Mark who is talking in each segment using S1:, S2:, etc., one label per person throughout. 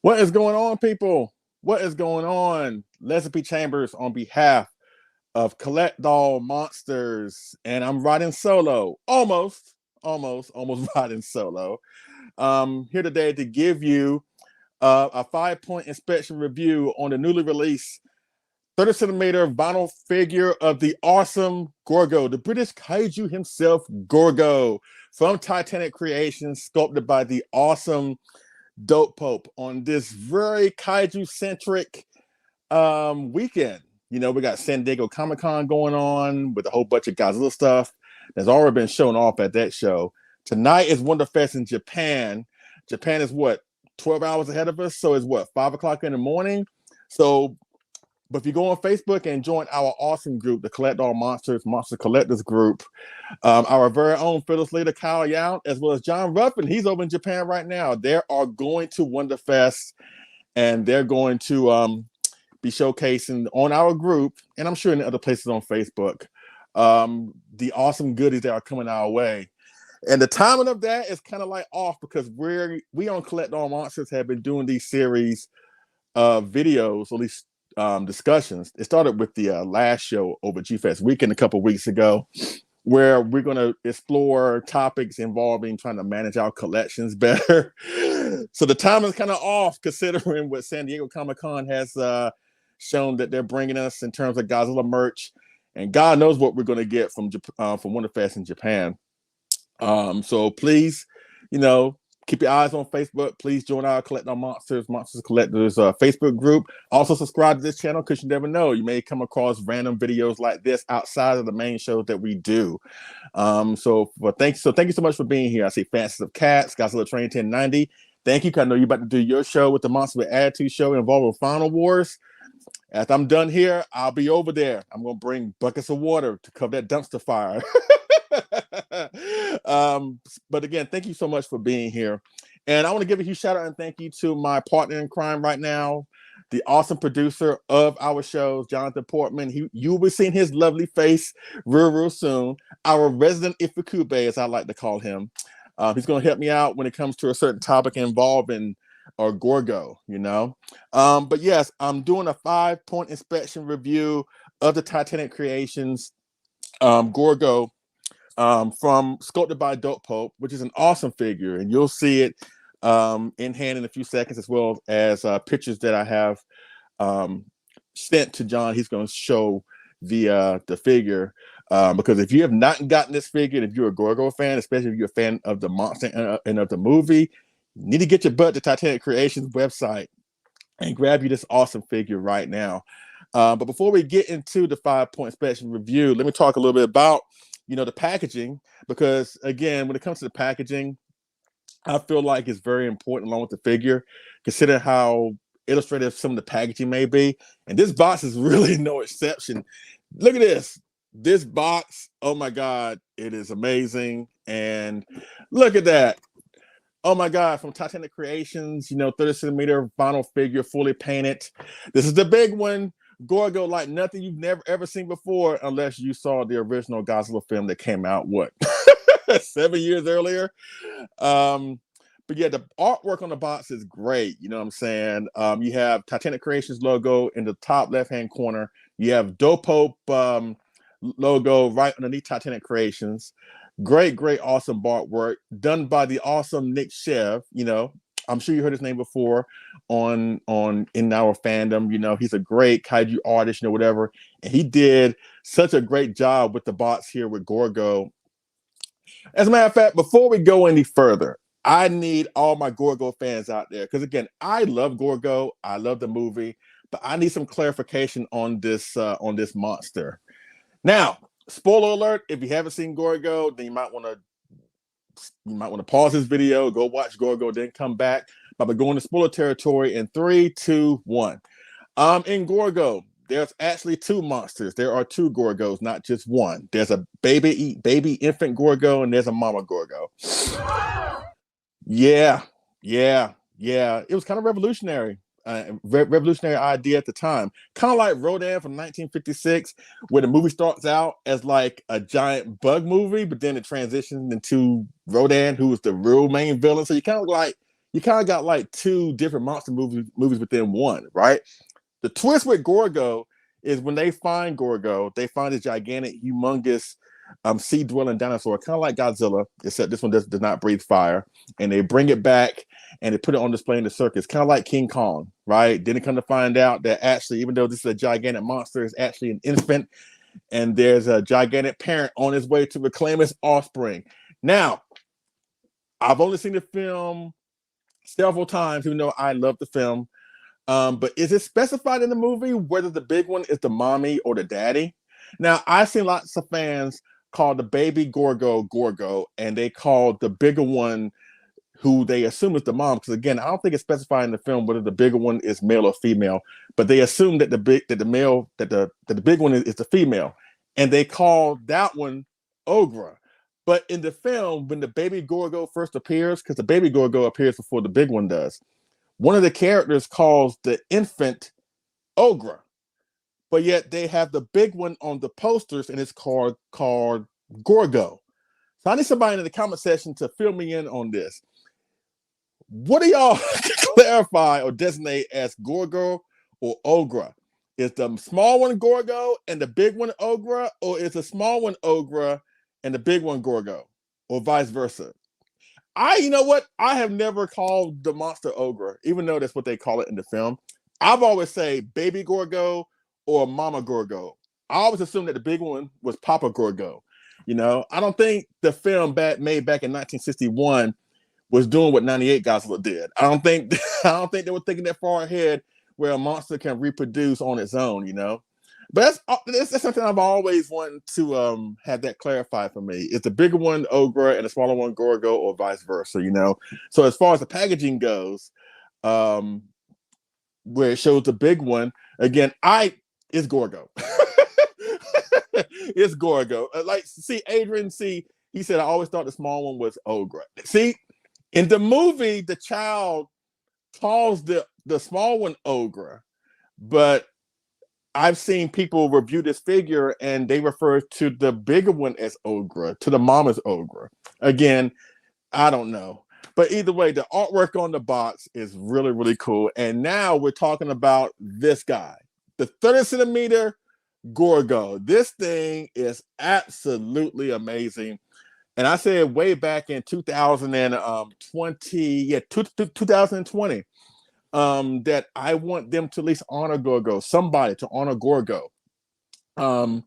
S1: What is going on, people? What is going on? Leslie P. Chambers on behalf of Collect Doll Monsters, and I'm riding solo. Almost riding solo. Here today to give you a 5-point inspection review on the newly released 30 centimeter vinyl figure of the awesome Gorgo, the British kaiju himself, Gorgo, from Titanic Creations, sculpted by the awesome DOPEPOPE on this very kaiju-centric weekend. You know, we got San Diego Comic-Con going on with a whole bunch of Godzilla stuff that's already been shown off at that show. Tonight is Wonderfest in Japan. Japan is what, 12 hours ahead of us? So it's what, 5 o'clock in the morning? But if you go on Facebook and join our awesome group, the Collect Doll Monsters, Monster Collectors group, our very own Phyllis leader, Kyle Yount, as well as John Ruffin, he's over in Japan right now. They are going to Wonderfest, and they're going to be showcasing on our group, and I'm sure in other places on Facebook, the awesome goodies that are coming our way. And the timing of that is kind of like off because we on Collect Doll Monsters have been doing these series of videos, at least discussions. It started with the last show over G-Fest Weekend a couple weeks ago, where we're going to explore topics involving trying to manage our collections better. So the time is kind of off considering what San Diego Comic-Con has shown that they're bringing us in terms of Godzilla merch, and God knows what we're going to get from Wonderfest in Japan. So please, keep your eyes on Facebook. Please join our Collect Doll Monsters Collectors Facebook group. Also subscribe to this channel because you never know. You may come across random videos like this outside of the main shows that we do. So thank you so much for being here. I see Fancies of Cats, Godzilla Train 1090. Thank you, because I know you're about to do your show with the Monster with Attitude show involving Final Wars. After I'm done here, I'll be over there. I'm going to bring buckets of water to cover that dumpster fire. But again, thank you so much for being here. And I want to give a huge shout out and thank you to my partner in crime right now, the awesome producer of our shows, Jonathan Portman. You'll be seeing his lovely face real soon. Our resident Ifukube, as I like to call him. He's going to help me out when it comes to a certain topic involving Gorgo, But yes, I'm doing a 5-point inspection review of the Titanic Creations Gorgo, from sculpted by DOPEPOPE, which is an awesome figure, and you'll see it in hand in a few seconds, as well as pictures that I have sent to John. He's going to show the figure, because if you have not gotten this figure, if you're a Gorgo fan, especially if you're a fan of the monster and of the movie, you need to get your butt to Titanic Creations website and grab you this awesome figure right now. But before we get into the 5-point inspection review, let me talk a little bit about the packaging, because again, when it comes to the packaging, I feel like it's very important along with the figure, consider how illustrative some of the packaging may be. And this box is really no exception. Look at this box. Oh my God, it is amazing. And look at that. Oh my God, from Titanic Creations, 30 centimeter vinyl figure, fully painted. This is the big one. Gorgo, like nothing you've never ever seen before, unless you saw the original Godzilla film that came out 7 years earlier. But yeah, the artwork on the box is great. You know what I'm saying? You have Titanic Creations logo in the top left-hand corner. You have DOPEPOPE logo right underneath Titanic Creations. Great, awesome artwork done by the awesome Nick Shev. I'm sure you heard his name before in our fandom. He's a great kaiju artist, whatever. And he did such a great job with the box here with Gorgo. As a matter of fact, before we go any further, I need all my Gorgo fans out there, because again, I love Gorgo, I love the movie, but I need some clarification on this monster. Now, spoiler alert: if you haven't seen Gorgo, then you might want to pause this video, go watch Gorgo, then come back. But we're going to spoiler territory in 3, 2, 1. In Gorgo, there's actually 2 monsters. There are 2 Gorgos, not just one. There's a baby infant Gorgo, and there's a mama Gorgo. Yeah. It was kind of revolutionary. Revolutionary idea at the time, kind of like Rodan from 1956, where the movie starts out as like a giant bug movie, but then it transitions into Rodan, who was the real main villain. So you kind of like you kind of got like two different monster movies within one, right? The twist with Gorgo is when they find Gorgo, they find this gigantic, humongous sea-dwelling dinosaur, kind of like Godzilla, except this one does not breathe fire. And they bring it back and they put it on display in the circus, kind of like King Kong, right? Then they come to find out that actually, even though this is a gigantic monster, it's actually an infant, and there's a gigantic parent on his way to reclaim his offspring. Now, I've only seen the film several times, even though I love the film. But is it specified in the movie whether the big one is the mommy or the daddy? Now, I've seen lots of fans call the baby Gorgo Gorgo, and they call the bigger one, who they assume is the mom. Because again, I don't think it's specified in the film whether the bigger one is male or female, but they assume that the big one is the female, and they call that one Ogra. But in the film, when the baby Gorgo first appears, because the baby Gorgo appears before the big one does, one of the characters calls the infant Ogra, but yet they have the big one on the posters and it's called Gorgo. So I need somebody in the comment section to fill me in on this. What do y'all clarify or designate as Gorgo or Ogra? Is the small one Gorgo and the big one Ogra, or is the small one Ogra and the big one Gorgo, or vice versa? You know what? I have never called the monster Ogra, even though that's what they call it in the film. I've always say baby Gorgo or mama Gorgo. I always assumed that the big one was Papa Gorgo. You know, I don't think the film made back in 1961 was doing what 98 Godzilla did. I don't think they were thinking that far ahead where a monster can reproduce on its own, you know. But that's something I've always wanted to have that clarified for me. Is the bigger one Ogra and the smaller one Gorgo, or vice versa, you know? So as far as the packaging goes, where it shows the big one, again, it's Gorgo. It's Gorgo. Adrian, he said, I always thought the small one was Ogra. See, in the movie, the child calls the small one Ogra, but I've seen people review this figure and they refer to the bigger one as Ogra, to the mama's Ogra. Again, I don't know. But either way, the artwork on the box is really, really cool. And now we're talking about this guy, the 30 centimeter Gorgo. This thing is absolutely amazing. And I said way back in 2020, 2020, that I want them to at least honor Gorgo, somebody to honor Gorgo. And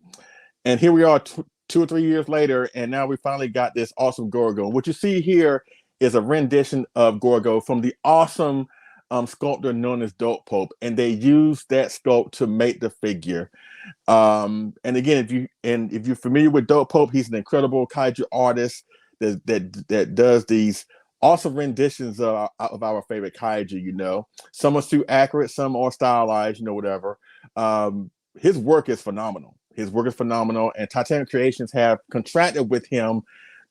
S1: here we are 2 or 3 years later, and now we finally got this awesome Gorgo. What you see here is a rendition of Gorgo from the awesome sculptor known as DOPEPOPE, and they used that sculpt to make the figure. And again, if you're familiar with DOPEPOPE, he's an incredible kaiju artist that does these awesome renditions of our favorite kaiju. You know, some are too accurate, some are stylized, you know, whatever. His work is phenomenal. And Titanic Creations have contracted with him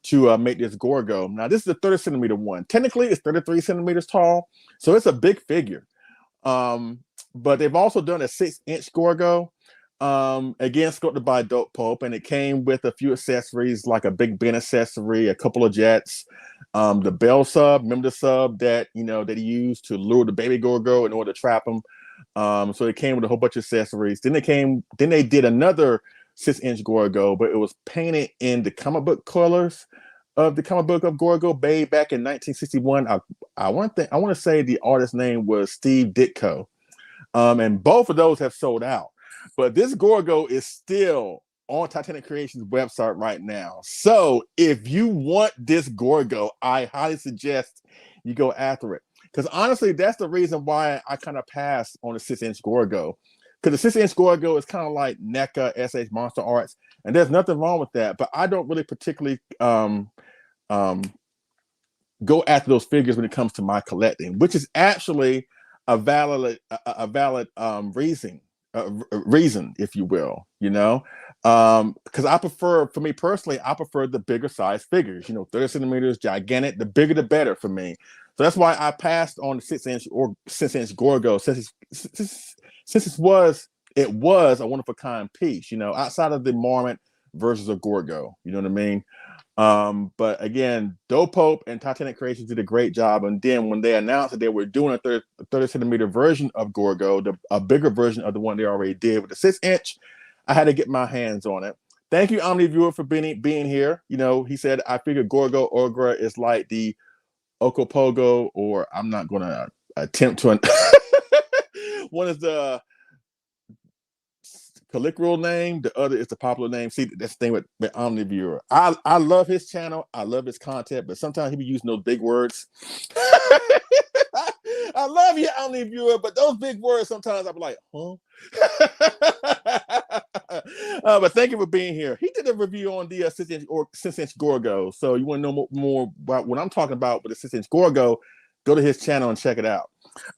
S1: to make this Gorgo. Now, this is a 30 centimeter one. Technically, it's 33 centimeters tall, so it's a big figure. But they've also done a 6-inch Gorgo, again, sculpted by DOPEPOPE, and it came with a few accessories like a Big Ben accessory, a couple of jets, the bell sub, remember the sub that he used to lure the baby Gorgo in order to trap him. So it came with a whole bunch of accessories. Then they did another 6-inch Gorgo, but it was painted in the comic book colors of the comic book of Gorgo, made back in 1961. I want to say the artist's name was Steve Ditko. And both of those have sold out. But this Gorgo is still on Titanic Creations website right now. So if you want this Gorgo, I highly suggest you go after it. Because honestly, that's the reason why I kind of passed on the 6-inch Gorgo. Because the 6-inch Gorgo is kind of like NECA, SH Monster Arts, and there's nothing wrong with that. But I don't really particularly go after those figures when it comes to my collecting, which is actually a valid reason, if you will, you know, because for me personally, I prefer the bigger size figures, you know, 30 centimeters, gigantic, the bigger the better for me. So that's why I passed on the 6-inch Gorgo, since it was a one of a kind piece, you know, outside of the Marmot versus a Gorgo, you know what I mean? But again, DOPEPOPE and Titanic Creations did a great job. And then when they announced that they were doing a 30 centimeter version of Gorgo, a bigger version of the one they already did with the 6-inch, I had to get my hands on it. Thank you, Omni Viewer, for being here. You know, he said, I figured Gorgo Orgra is like the Okopogo, or I'm not going to attempt to. One is the colloquial name, the other is the popular name. See, that's the thing with Omni Viewer. I love his channel, I love his content, but sometimes he be using those big words. I love you, Omni Viewer, but those big words sometimes I'm like, huh? But thank you for being here. He did a review on the 6-inch Gorgo. So you want to know more about what I'm talking about with the 6-inch Gorgo, go to his channel and check it out.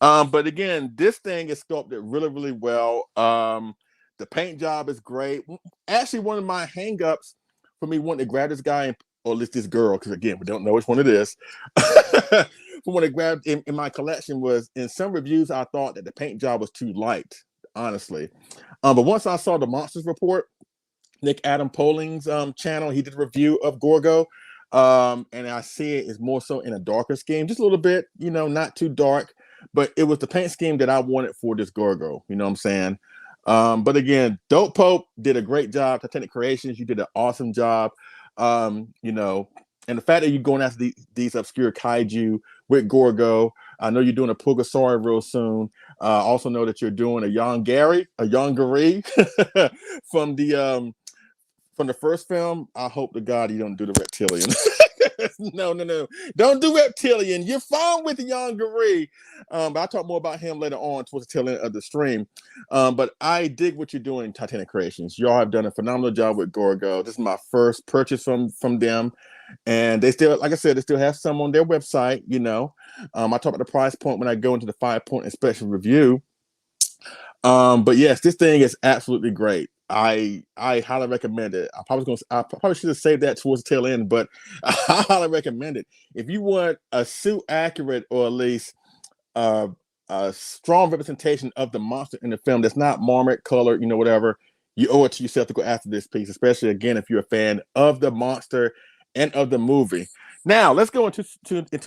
S1: But again, this thing is sculpted really, really well. The paint job is great. Actually, one of my hangups for me wanting to grab this guy, or at least this girl, because again, we don't know which one it is. For when I grabbed in my collection was, in some reviews, I thought that the paint job was too light, honestly. But once I saw the Monsters Report, Nick Adam Polling's channel, he did a review of Gorgo. And I see it is more so in a darker scheme, just a little bit, you know, not too dark, but it was the paint scheme that I wanted for this Gorgo, you know what I'm saying? But again, DOPEPOPE did a great job. Titanic Creations, you did an awesome job. You know, and the fact that you're going after these obscure kaiju with Gorgo, I know you're doing a Pugasauri real soon. Also know that you're doing a Yongari from the first film. I hope to God you don't do the reptilian. No. Don't do reptilian. You're fine with the Yongari. But I'll talk more about him later on towards the tail end of the stream. But I dig what you're doing, Titanic Creations. Y'all have done a phenomenal job with Gorgo. This is my first purchase from them. And they still, like I said, they still have some on their website, you know. I talk about the price point when I go into the 5-point inspection review. But yes, this thing is absolutely great. I highly recommend it. I probably should have saved that towards the tail end, but I highly recommend it. If you want a suit accurate, or at least a strong representation of the monster in the film that's not marmoset colored, you know, whatever, you owe it to yourself to go after this piece, especially again if you're a fan of the monster and of the movie. Now let's go into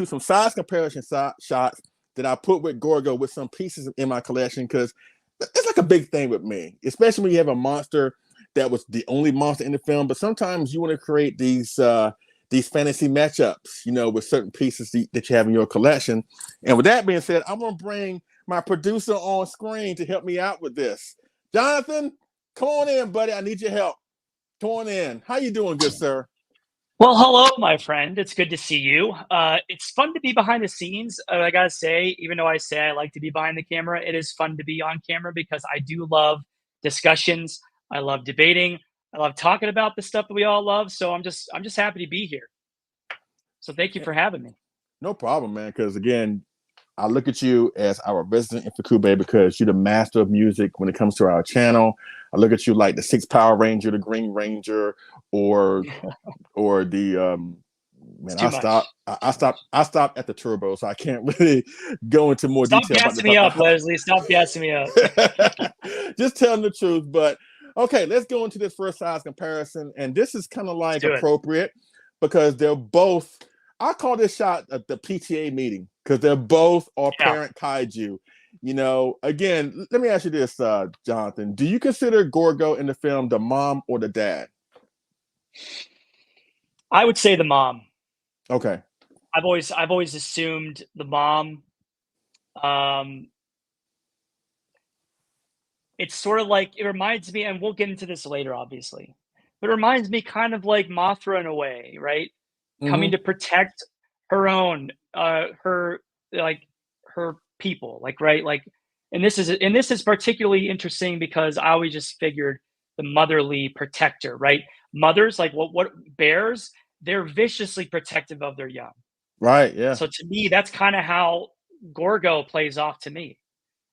S1: some size comparison shots that I put with Gorgo with some pieces in my collection, because it's like a big thing with me, especially when you have a monster that was the only monster in the film. But sometimes you want to create these fantasy matchups, you know, with certain pieces that you have in your collection. And with that being said, I'm going to bring my producer on screen to help me out with this. Jonathan, come on in, buddy. I need your help. Come on in. How you doing, good sir?
S2: Well, hello, my friend. It's good to see you. It's fun to be behind the scenes. I gotta say, even though I say I like to be behind the camera, it is fun to be on camera because I do love discussions. I love debating. I love talking about the stuff that we all love. So I'm just happy to be here. So thank you for having me.
S1: No problem, man. Because again, I look at you as our resident Infocube because you're the master of music when it comes to our channel. I look at you like the 6 Power Ranger, the Green Ranger, or the man. I stopped at the turbo, so I can't really go into more
S2: Stop
S1: detail.
S2: gassing me up, Leslie. Stop gassing me up.
S1: Just telling the truth. But okay, let's go into this first size comparison, and this is kind of like appropriate because they're both. I call this shot the PTA meeting because they're both our parent kaiju. You know, again, let me ask you this, Jonathan. Do you consider Gorgo in the film the mom or the dad?
S2: I would say the mom.
S1: Okay.
S2: I've always assumed the mom. It's sort of like, it reminds me, and we'll get into this later, obviously, but it reminds me kind of like Mothra in a way, right?
S1: Mm-hmm.
S2: Coming to protect her own, her people, like, right? Like, and this is particularly interesting because I always just figured the motherly protector, right? Mothers, like what bears, they're viciously protective of their young.
S1: Right, yeah.
S2: So to me, that's kind of how Gorgo plays off to me.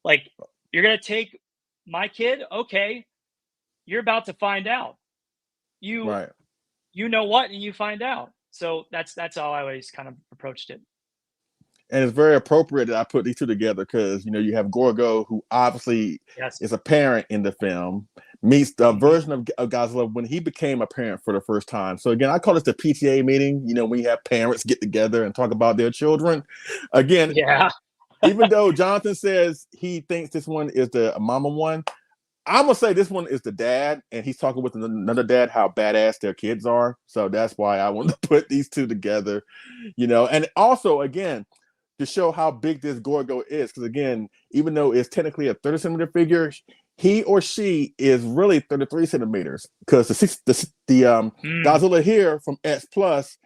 S2: Like, you're going to take my kid? Okay. You're about to find out. You know what, and you find out. So that's how I always kind of approached it.
S1: And it's very appropriate that I put these two together because, you know, you have Gorgo, who obviously is a parent in the film, meets the version of Godzilla when he became a parent for the first time. So again, I call this the PTA meeting. You know, we have parents get together and talk about their children. Again,
S2: Yeah.
S1: even though Jonathan says he thinks this one is the mama one, I'm gonna say this one is the dad, and he's talking with another dad how badass their kids are. So that's why I wanted to put these two together, you know. And also, again, to show how big this Gorgo is, because again, even though it's technically a 30 centimeter figure, he or she is really 33 centimeters. Because the Godzilla here from X Plus,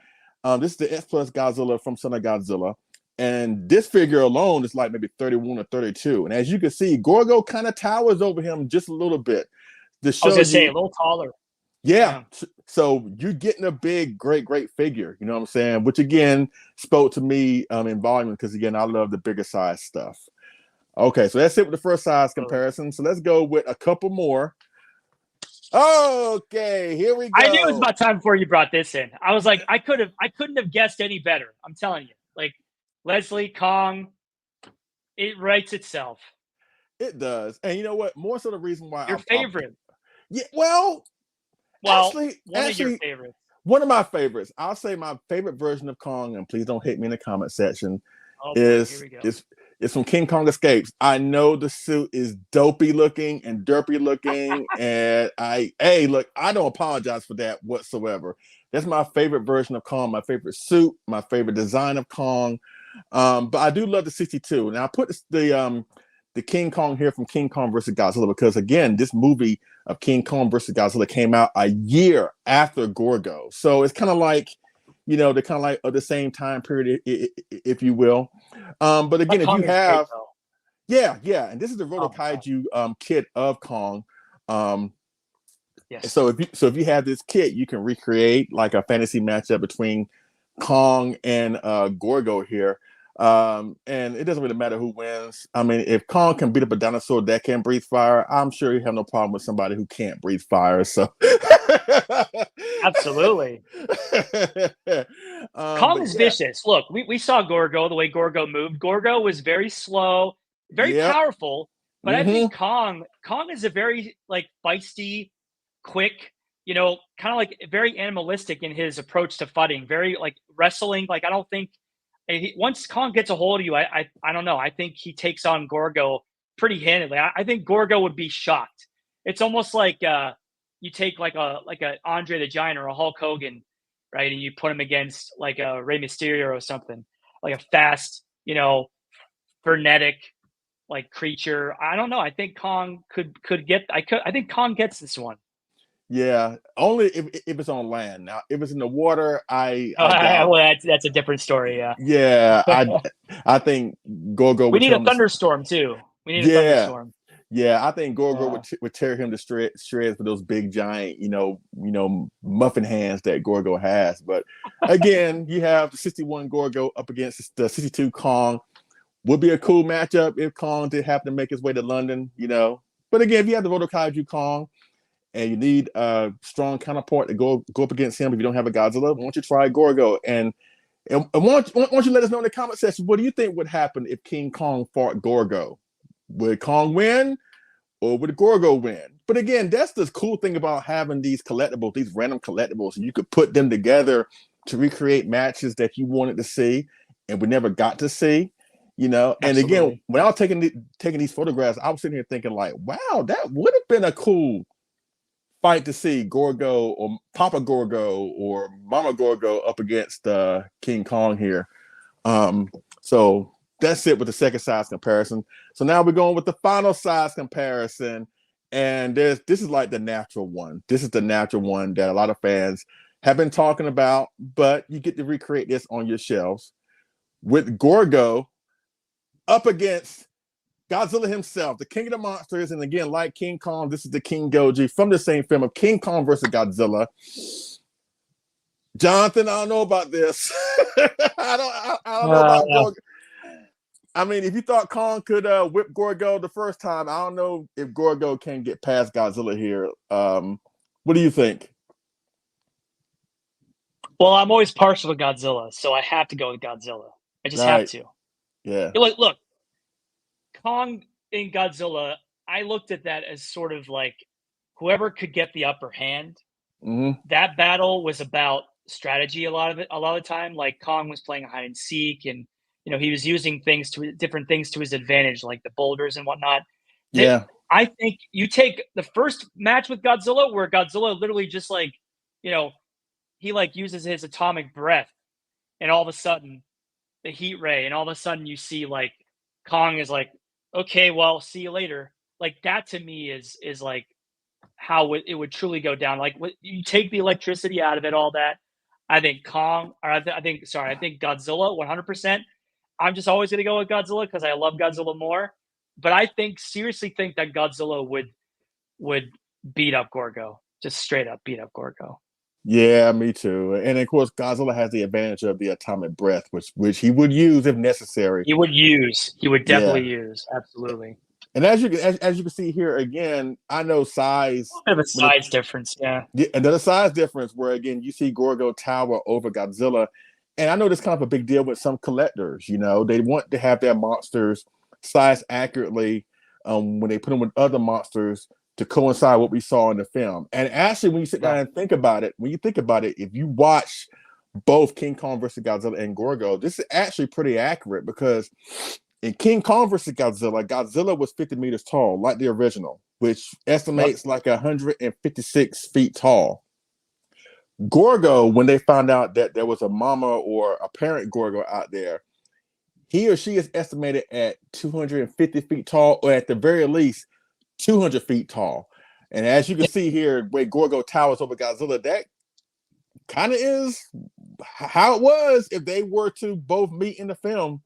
S1: this is the X Plus Godzilla from Son of Godzilla. And this figure alone is like maybe 31 or 32. And as you can see, Gorgo kind of towers over him just a little bit. To show
S2: I was gonna
S1: you,
S2: say a little taller.
S1: yeah. So you're getting a big, great figure. You know what I'm saying? Which again spoke to me in volume because again, I love the bigger size stuff. Okay, so that's it with the first size comparison. So let's go with a couple more. Okay, here we go.
S2: I knew it was about time before you brought this in. I was like, I couldn't have guessed any better. I'm telling you. Like Leslie Kong, it writes itself.
S1: It does. And you know what? More so the reason why
S2: Your favorite.
S1: yeah, well, actually,
S2: of your favorites.
S1: One of my favorites. I'll say my favorite version of Kong, and please don't hate me in the comment section, is from King Kong Escapes. I know the suit is dopey looking and derpy looking, and I don't apologize for that whatsoever. That's my favorite version of Kong, my favorite suit, my favorite design of Kong. But I do love the 62. Now I put the King Kong here from King Kong versus Godzilla because again, this movie of King Kong versus Godzilla came out a year after Gorgo. So it's kind of like, you know, they're kind of like of the same time period, if you will. But again, if you have, yeah, and this is the Roto Kaiju kit of Kong.
S2: Yes.
S1: So if you have this kit, you can recreate like a fantasy matchup between Kong and Gorgo here. And it doesn't really matter who wins. I mean, if Kong can beat up a dinosaur that can breathe fire, I'm sure you have no problem with somebody who can't breathe fire. So
S2: absolutely. Kong is vicious. Look, we saw Gorgo, the way Gorgo moved. Gorgo was very slow, very powerful, but I think Kong is a very like feisty, quick, you know, kind of like very animalistic in his approach to fighting, very like wrestling. Like I don't think once Kong gets a hold of you, I don't know. I think he takes on Gorgo pretty handily. I think Gorgo would be shocked. It's almost like you take like a Andre the Giant or a Hulk Hogan, right? And you put him against like a Rey Mysterio or something, like a fast, you know, frenetic like creature. I don't know. I think Kong could get. I think Kong gets this one.
S1: Yeah, only if it's on land. Now, if it's in the water,
S2: well, that's a different story. Yeah.
S1: Yeah, I think Gorgo.
S2: We need a thunderstorm too. We need a thunderstorm.
S1: Yeah, I think Gorgo would tear him to shreds with those big giant, you know, muffin hands that Gorgo has. But again, you have the 61 Gorgo up against the 62 Kong. Would be a cool matchup if Kong did happen to make his way to London, you know. But again, if you have the Roto Kaiju Kong and you need a strong counterpart to go up against him if you don't have a Godzilla, why don't you try Gorgo? And why don't you let us know in the comment section, what do you think would happen if King Kong fought Gorgo? Would Kong win or would Gorgo win? But again, that's the cool thing about having these collectibles, these random collectibles. You could put them together to recreate matches that you wanted to see and we never got to see, you know. Absolutely. And again, when I was taking these photographs, I was sitting here thinking like, wow, that would have been a cool fight to see Gorgo or Papa Gorgo or Mama Gorgo up against King Kong here. So that's it with the second size comparison. So now we're going with the final size comparison. And this is like the natural one. This is the natural one that a lot of fans have been talking about, but you get to recreate this on your shelves with Gorgo up against Godzilla himself, the king of the monsters. And again, like King Kong, this is the King Goji from the same film of King Kong versus Godzilla. Jonathan, I don't know about this. I don't know about Gorgo. I mean, if you thought Kong could whip Gorgo the first time, I don't know if Gorgo can get past Godzilla here. What do you think?
S2: Well, I'm always partial to Godzilla, so I have to go with Godzilla. I just have to.
S1: Yeah.
S2: Look, Kong in Godzilla, I looked at that as sort of like whoever could get the upper hand.
S1: Mm-hmm.
S2: That battle was about strategy a lot of the time. Like Kong was playing hide and seek, and he was using different things to his advantage, like the boulders and whatnot.
S1: Yeah.
S2: I think you take the first match with Godzilla, where Godzilla literally just he uses his atomic breath, and all of a sudden the heat ray, and all of a sudden you see like Kong is like, okay, well, see you later. Like that to me is like how it would truly go down. Like you take the electricity out of it, all that. I think I think Godzilla 100%. I'm just always going to go with Godzilla because I love Godzilla more. But I seriously think that Godzilla would beat up Gorgo, just straight up beat up Gorgo.
S1: Yeah, me too. And of course, Godzilla has the advantage of the atomic breath, which he would use if necessary.
S2: He would definitely use, absolutely.
S1: And as you can see here again, I know size.
S2: A bit of a size difference, yeah.
S1: Another size difference where again you see Gorgo tower over Godzilla, and I know this kind of a big deal with some collectors. They want to have their monsters sized accurately when they put them with other monsters to coincide what we saw in the film. And actually, when you sit down and think about it, if you watch both King Kong versus Godzilla and Gorgo, this is actually pretty accurate because in King Kong versus Godzilla was 50 meters tall, like the original, which estimates like 156 feet tall. Gorgo, when they found out that there was a mama or a parent Gorgo out there, he or she is estimated at 250 feet tall, or at the very least 200 feet tall. And as you can see here, where Gorgo towers over Godzilla, that kind of is how it was if they were to both meet in the film.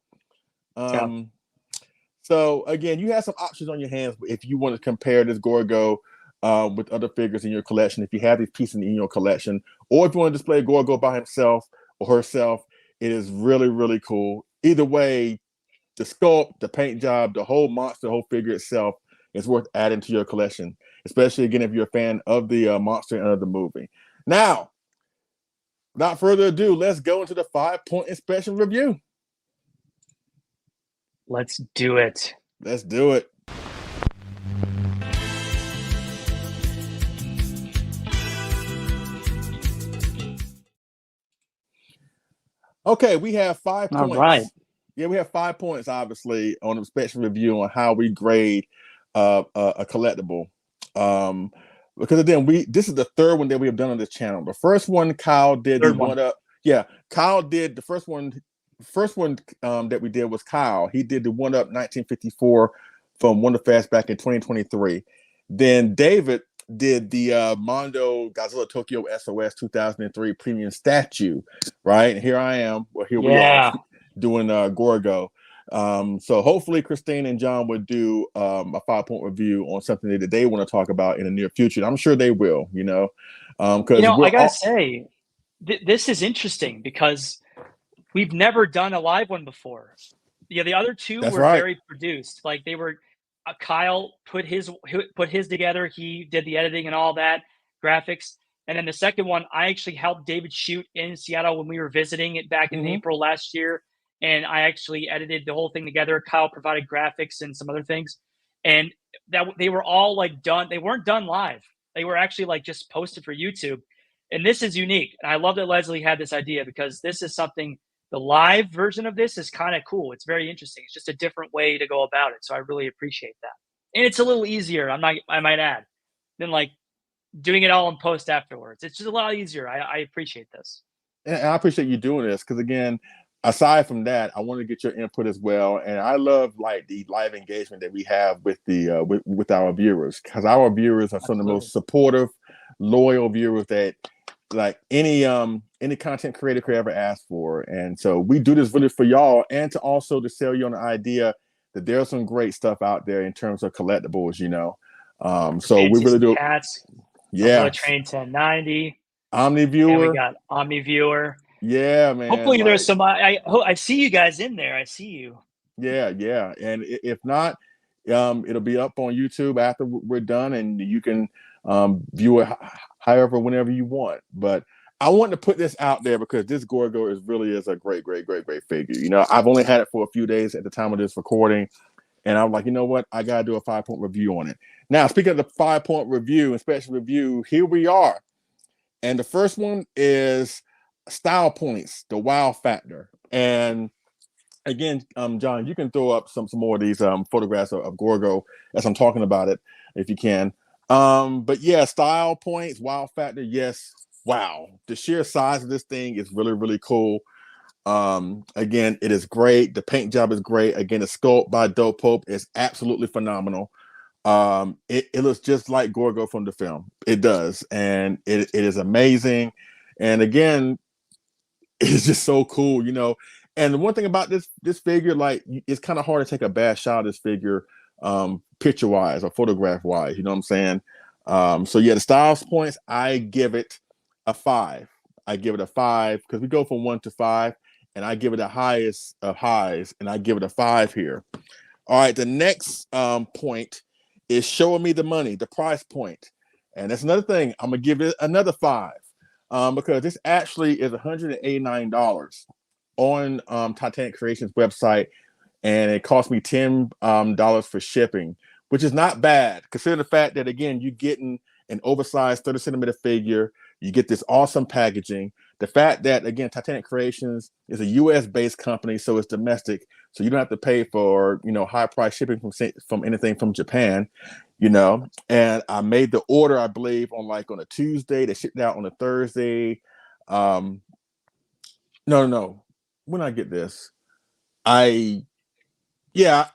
S1: So again, you have some options on your hands if you want to compare this Gorgo with other figures in your collection. If you have these pieces in your collection, or if you want to display Gorgo by himself or herself, it is really, really cool. Either way, the sculpt, the paint job, the whole monster, the whole figure itself is worth adding to your collection, especially again if you're a fan of the monster and of the movie. Now, without further ado, let's go into the 5-point inspection review.
S2: Let's do it.
S1: Let's do it. Okay, we have 5 points.
S2: All right.
S1: Yeah, we have 5 points, obviously, on the inspection review on how we grade a collectible. Because again, this is the third one that we have done on this channel. The first one, Kyle did the one up. Yeah, Kyle did the first one. First one that we did was Kyle. He did the one up 1954 from Wonder Fest back in 2023. Then David did the Mondo Godzilla Tokyo SOS 2003 premium statue, right? And here I am. Well, here we are doing Gorgo. So hopefully Christine and John would do a 5-point review on something that they want to talk about in the near future. I'm sure they will, because
S2: I gotta say, this is interesting because we've never done a live one before. Yeah, the other two were very produced. Like they were, Kyle put his together. He did the editing and all that, graphics. And then the second one, I actually helped David shoot in Seattle when we were visiting it back in April last year. And I actually edited the whole thing together. Kyle provided graphics and some other things. And that they were all like done. They weren't done live. They were actually like just posted for YouTube. And this is unique. And I love that Leslie had this idea because this is something, the live version of this is kind of cool. It's very interesting. It's just a different way to go about it. So I really appreciate that. And it's a little easier, I might add, than like doing it all in post afterwards. It's just a lot easier. I appreciate this.
S1: And I appreciate you doing this because again, aside from that, I want to get your input as well. And I love like the live engagement that we have with the with our viewers, because our viewers are some of the most supportive, loyal viewers that like any content creator could ever ask for. And so we do this really for y'all, and to also to sell you on the idea that there's some great stuff out there in terms of collectibles, So we really do.
S2: Cats, Train 1090,
S1: OmniViewer.
S2: And we got OmniViewer.
S1: Yeah, man.
S2: Hopefully there's some. I see you guys in there. I see you.
S1: Yeah. And if not, it'll be up on YouTube after we're done, and you can view it however, whenever you want. But I want to put this out there because this Gorgo really is a great figure. I've only had it for a few days at the time of this recording, And I'm like, you know what? I gotta do a 5-point review on it. Now, speaking of the 5-point review and special review, here we are. And the first one is style points, the wow factor. And again, John, you can throw up some more of these photographs of Gorgo as I'm talking about it, if you can. But yeah, style points, wow factor, yes. Wow. The sheer size of this thing is really, really cool. Again, it is great. The paint job is great. Again, the sculpt by DOPEPOPE is absolutely phenomenal. It looks just like Gorgo from the film. It does, and it is amazing. And again, it's just so cool, you know. And the one thing about this figure, like, it's kind of hard to take a bad shot of this figure, picture wise or photograph wise. You know what I'm saying? So yeah, the styles points, I give it a 5. I give it a 5 because we go from 1 to 5, and I give it the highest of highs, and I give it a 5 here. All right, the next point is showing me the money, the price point. And that's another thing. I'm going to give it another 5 because this actually is $189 on Titanic Creations website. And it cost me $10 for shipping, which is not bad, considering the fact that, again, you're getting an oversized 30-centimeter figure. You get this awesome packaging. The fact that, again, Titanic Creations is a U.S.-based company, so it's domestic. So you don't have to pay for, you know, high price shipping from anything from Japan, you know. And I made the order, I believe, on a Tuesday. They shipped it out on a Thursday. No. When I get this, the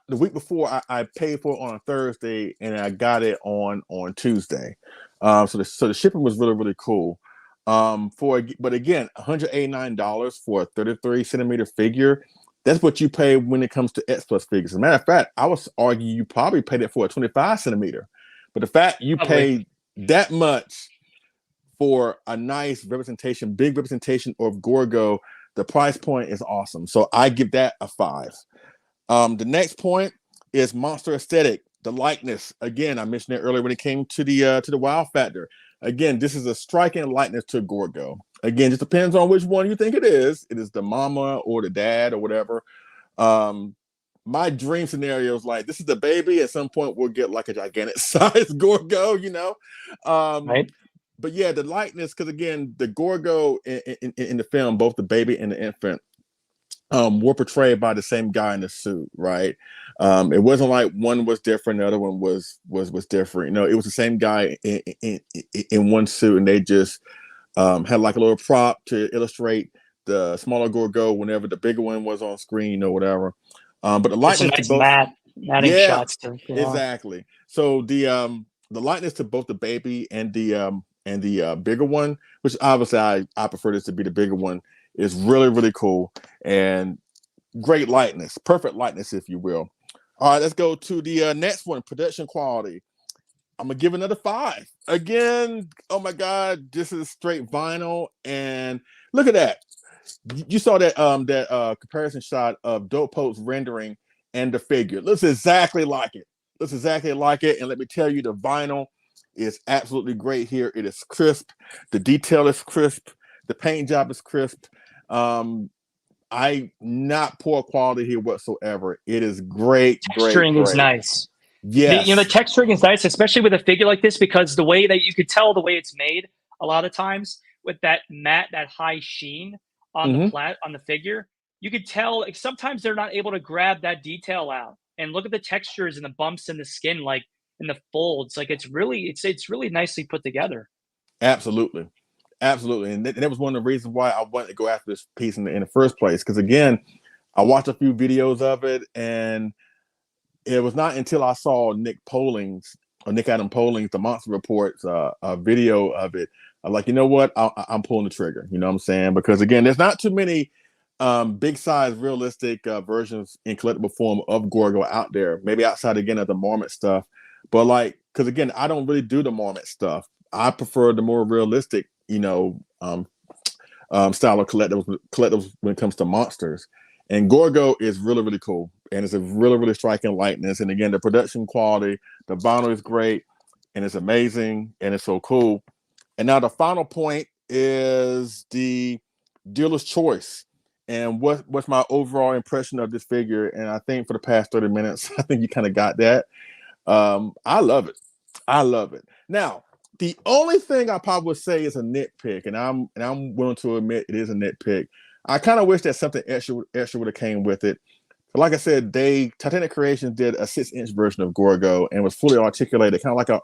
S1: week before I paid for it on a Thursday, and I got it on Tuesday. So the shipping was really, really cool. But again, $189 for a 33-centimeter figure. That's what you pay when it comes to X Plus figures. As a matter of fact, I would argue you probably paid it for a 25-centimeter. But the fact you paid that much for a nice representation, big representation of Gorgo, the price point is awesome. So I give that a 5. The next point is monster aesthetic, the likeness. Again, I mentioned it earlier when it came to the wow factor. Again, this is a striking likeness to Gorgo. Again, just depends on which one you think it is. It is the mama or the dad or whatever. My dream scenario is like, this is the baby. At some point, we'll get like a gigantic size Gorgo, you know.
S2: Right.
S1: But yeah, the likeness, because again, the Gorgo in the film, both the baby and the infant, were portrayed by the same guy in the suit, right? It wasn't like one was different, the other one was different. You know, it was the same guy in one suit, and they just had like a little prop to illustrate the smaller Gorgo whenever the bigger one was on screen or whatever. But the likeness
S2: nice
S1: to both,
S2: matting shots too.
S1: Yeah. Exactly. So the likeness to both the baby and the bigger one, which obviously I prefer this to be the bigger one, is really, really cool and great likeness, perfect likeness, if you will. All right, let's go to the next one, production quality. I'm gonna give another 5. Again, oh my God, this is straight vinyl, and look at that. You saw that comparison shot of DOPEPOPE's rendering and the figure. Looks exactly like it. And let me tell you, the vinyl is absolutely great here. It is crisp. The detail is crisp. The paint job is crisp. I not poor quality here whatsoever. It is great.
S2: Texturing is nice.
S1: Yes.
S2: The texturing is nice, especially with a figure like this, because the way that you could tell the way it's made a lot of times with that matte, that high sheen on the figure, you could tell, like, sometimes they're not able to grab that detail out. And look at the textures and the bumps in the skin, like in the folds. Like it's really nicely put together.
S1: Absolutely. And that was one of the reasons why I wanted to go after this piece in the first place. Because again, I watched a few videos of it, and it was not until I saw Nick Adam Polling's The Monster Report's a video of it. I'm like, you know what? I'm pulling the trigger. You know what I'm saying? Because again, there's not too many big size realistic versions in collectible form of Gorgo out there. Maybe outside again of the Marmot stuff, but like, because again, I don't really do the Marmot stuff. I prefer the more realistic, you know, style of collectibles when it comes to monsters. And Gorgo is really, really cool, and it's a really, really striking likeness. And again, the production quality, the vinyl is great, and it's amazing, and it's so cool. And now the final point is the dealer's choice. and what's my overall impression of this figure. And I think for the past 30 minutes, I think you kind of got that. I love it. I love it. Now, the only thing I probably would say is a nitpick, and I'm willing to admit it is a nitpick. I kind of wish that something extra would have came with it. But like I said, Titanic Creations did a 6-inch version of Gorgo and was fully articulated, kind of like a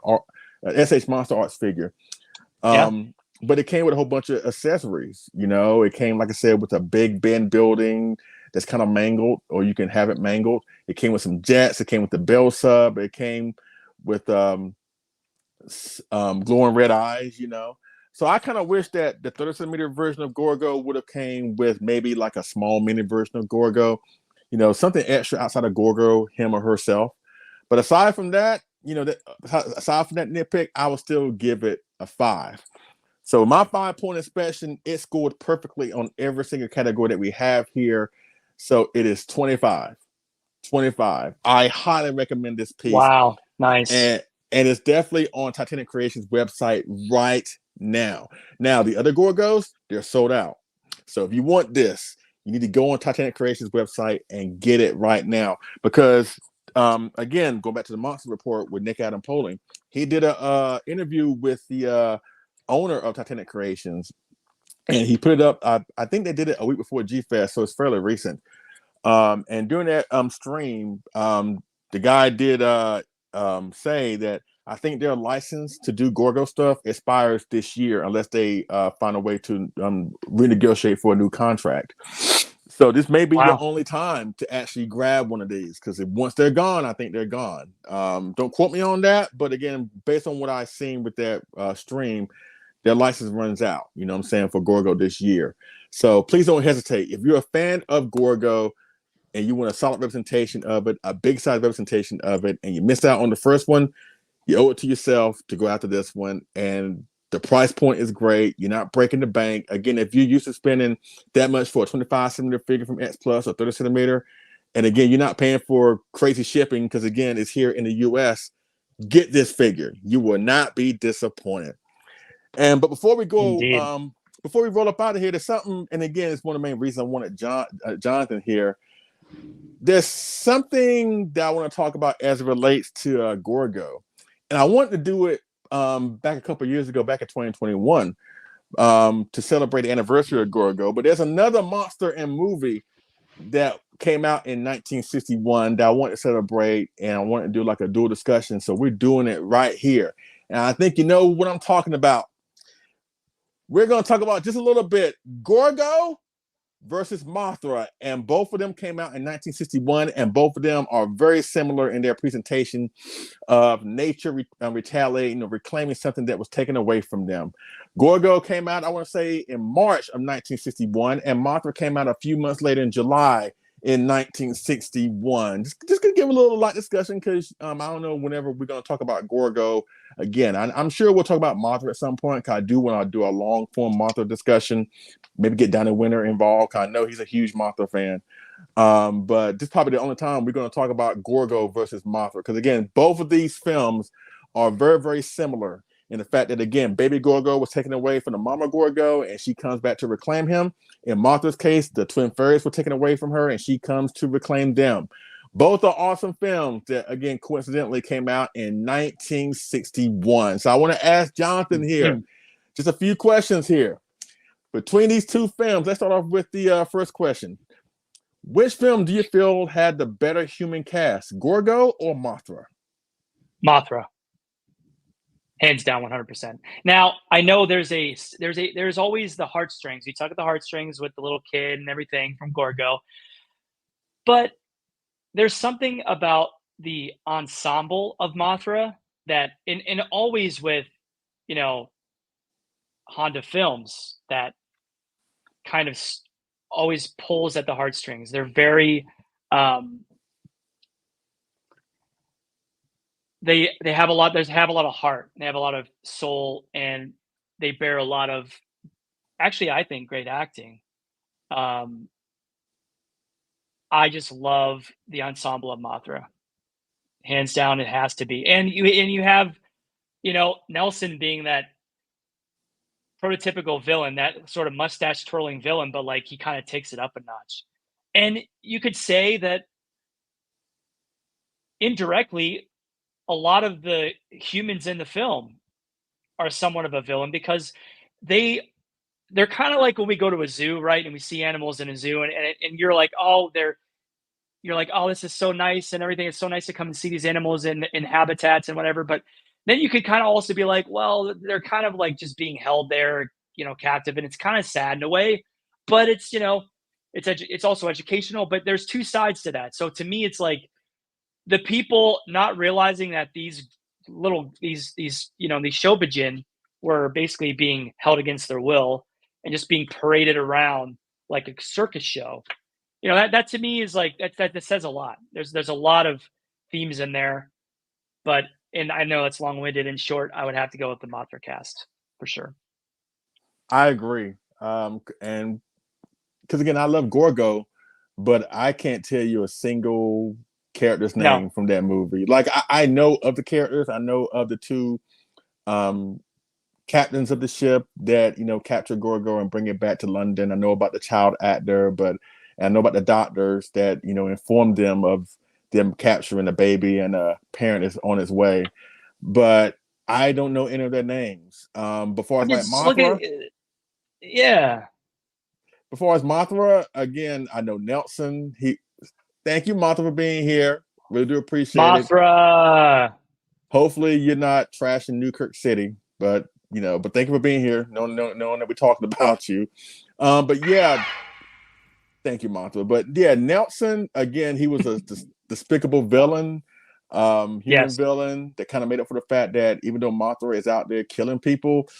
S1: SH Monster Arts figure.
S2: Yeah.
S1: But it came with a whole bunch of accessories. You know, it came, like I said, with a big Ben building that's kind of mangled, or you can have it mangled. It came with some jets. It came with the bell sub. It came with glowing red eyes. You know, so I kind of wish that the 30 centimeter version of Gorgo would have came with maybe like a small mini version of Gorgo. You know, something extra outside of Gorgo, him or herself. But aside from that, you know, aside from that nitpick, I would still give it a 5. So my 5-point inspection, it scored perfectly on every single category that we have here. So it is 25. 25. I highly recommend this piece.
S2: Wow. Nice.
S1: And it's definitely on Titanic Creations website right now. Now, the other Gorgos, they're sold out. So if you want this, you need to go on Titanic Creations website and get it right now. Because again, going back to the Monster Report with Nick Adam Poling, he did a interview with the owner of Titanic Creations, and he put it up. I think they did it a week before G Fest, so it's fairly recent. And during that stream, the guy did say that I think their license to do Gorgo stuff expires this year unless they find a way to renegotiate for a new contract. So this may be your only time to actually grab one of these, because once they're gone, I think they're gone. Don't quote me on that, but again, based on what I've seen with that stream, their license runs out, you know what I'm saying, for Gorgo this year. So please don't hesitate. If you're a fan of Gorgo and you want a solid representation of it, a big size representation of it, and you missed out on the first one, you owe it to yourself to go after this one. And the price point is great. You're not breaking the bank. Again, if you're used to spending that much for a 25 centimeter figure from X Plus or 30 centimeter, and again, you're not paying for crazy shipping because again, it's here in the US, get this figure. You will not be disappointed. But before we go, before we roll up out of here, there's something, and again, it's one of the main reasons I wanted Jonathan here. There's something that I want to talk about as it relates to Gorgo. And I wanted to do it back a couple of years ago, back in 2021, to celebrate the anniversary of Gorgo. But there's another monster and movie that came out in 1961 that I want to celebrate, and I want to do like a dual discussion. So we're doing it right here. And I think you know what I'm talking about. We're going to talk about just a little bit Gorgo versus Mothra, and both of them came out in 1961, and both of them are very similar in their presentation of nature retaliating or reclaiming something that was taken away from them. Gorgo came out, I want to say, in March of 1961, and Mothra came out a few months later in July in 1961. Just gonna give a little light discussion because I don't know whenever we're gonna talk about Gorgo again. I'm sure we'll talk about Mothra at some point, because I do want to do a long form Mothra discussion. Maybe get Danny Winter involved, because I know he's a huge Mothra fan. But this is probably the only time we're going to talk about Gorgo versus Mothra, because again, both of these films are very, very similar in the fact that, again, baby Gorgo was taken away from the mama Gorgo, and she comes back to reclaim him. In Mothra's case, the twin fairies were taken away from her, and she comes to reclaim them. Both are awesome films that, again, coincidentally came out in 1961. So I want to ask Jonathan here, just a few questions here. Between these two films, let's start off with the first question. Which film do you feel had the better human cast, Gorgo or Mothra?
S2: Mothra. Hands down, 100%. Now, I know there's always the heartstrings. You tug at the heartstrings with the little kid and everything from Gorgo, but there's something about the ensemble of Mothra that, and always with, you know, Honda films, that kind of always pulls at the heartstrings. They're very they have a lot. They have a lot of heart. They have a lot of soul, and they bear a lot of, actually, I think, great acting. I just love the ensemble of Mothra. Hands down, it has to be. And you have, you know, Nelson being that prototypical villain, that sort of mustache twirling villain, but like he kind of takes it up a notch. And you could say that indirectly, a lot of the humans in the film are somewhat of a villain because they they're kind of like when we go to a zoo, right? And we see animals in a zoo, and you're like, oh, you're like, oh, this is so nice and everything. It's so nice to come and see these animals in habitats and whatever. But then you could kind of also be like, well, they're kind of like just being held there, captive, and it's kind of sad in a way. But it's it's also educational. But there's two sides to that. So to me, it's like the people not realizing that these shobijin were basically being held against their will and just being paraded around like a circus show. That to me is like that says a lot. There's a lot of themes in there, but and I know it's long-winded. In short, I would have to go with the Mothra cast for sure.
S1: I agree. And because again, I love Gorgo, but I can't tell you a single character's
S2: No.
S1: name from that movie. Like I know of the characters, I know of the two captains of the ship that capture Gorgo and bring it back to London. I know about the child actor, but I know about the doctors that informed them of them capturing the baby and a parent is on its way. But I don't know any of their names. Before
S2: I
S1: as
S2: mean,
S1: like
S2: just look at
S1: Mothra,
S2: yeah,
S1: before as Mothra, again, I know Nelson. Thank you, Mothra, for being here. Really do appreciate it.
S2: Mothra.
S1: Hopefully, you're not trashing Newkirk City, but but thank you for being here, knowing that we're talking about you. But yeah, thank you, Mothra. But yeah, Nelson, again, he was a despicable villain, human
S2: Yes.
S1: villain that kind of made up for the fact that even though Mothra is out there killing people,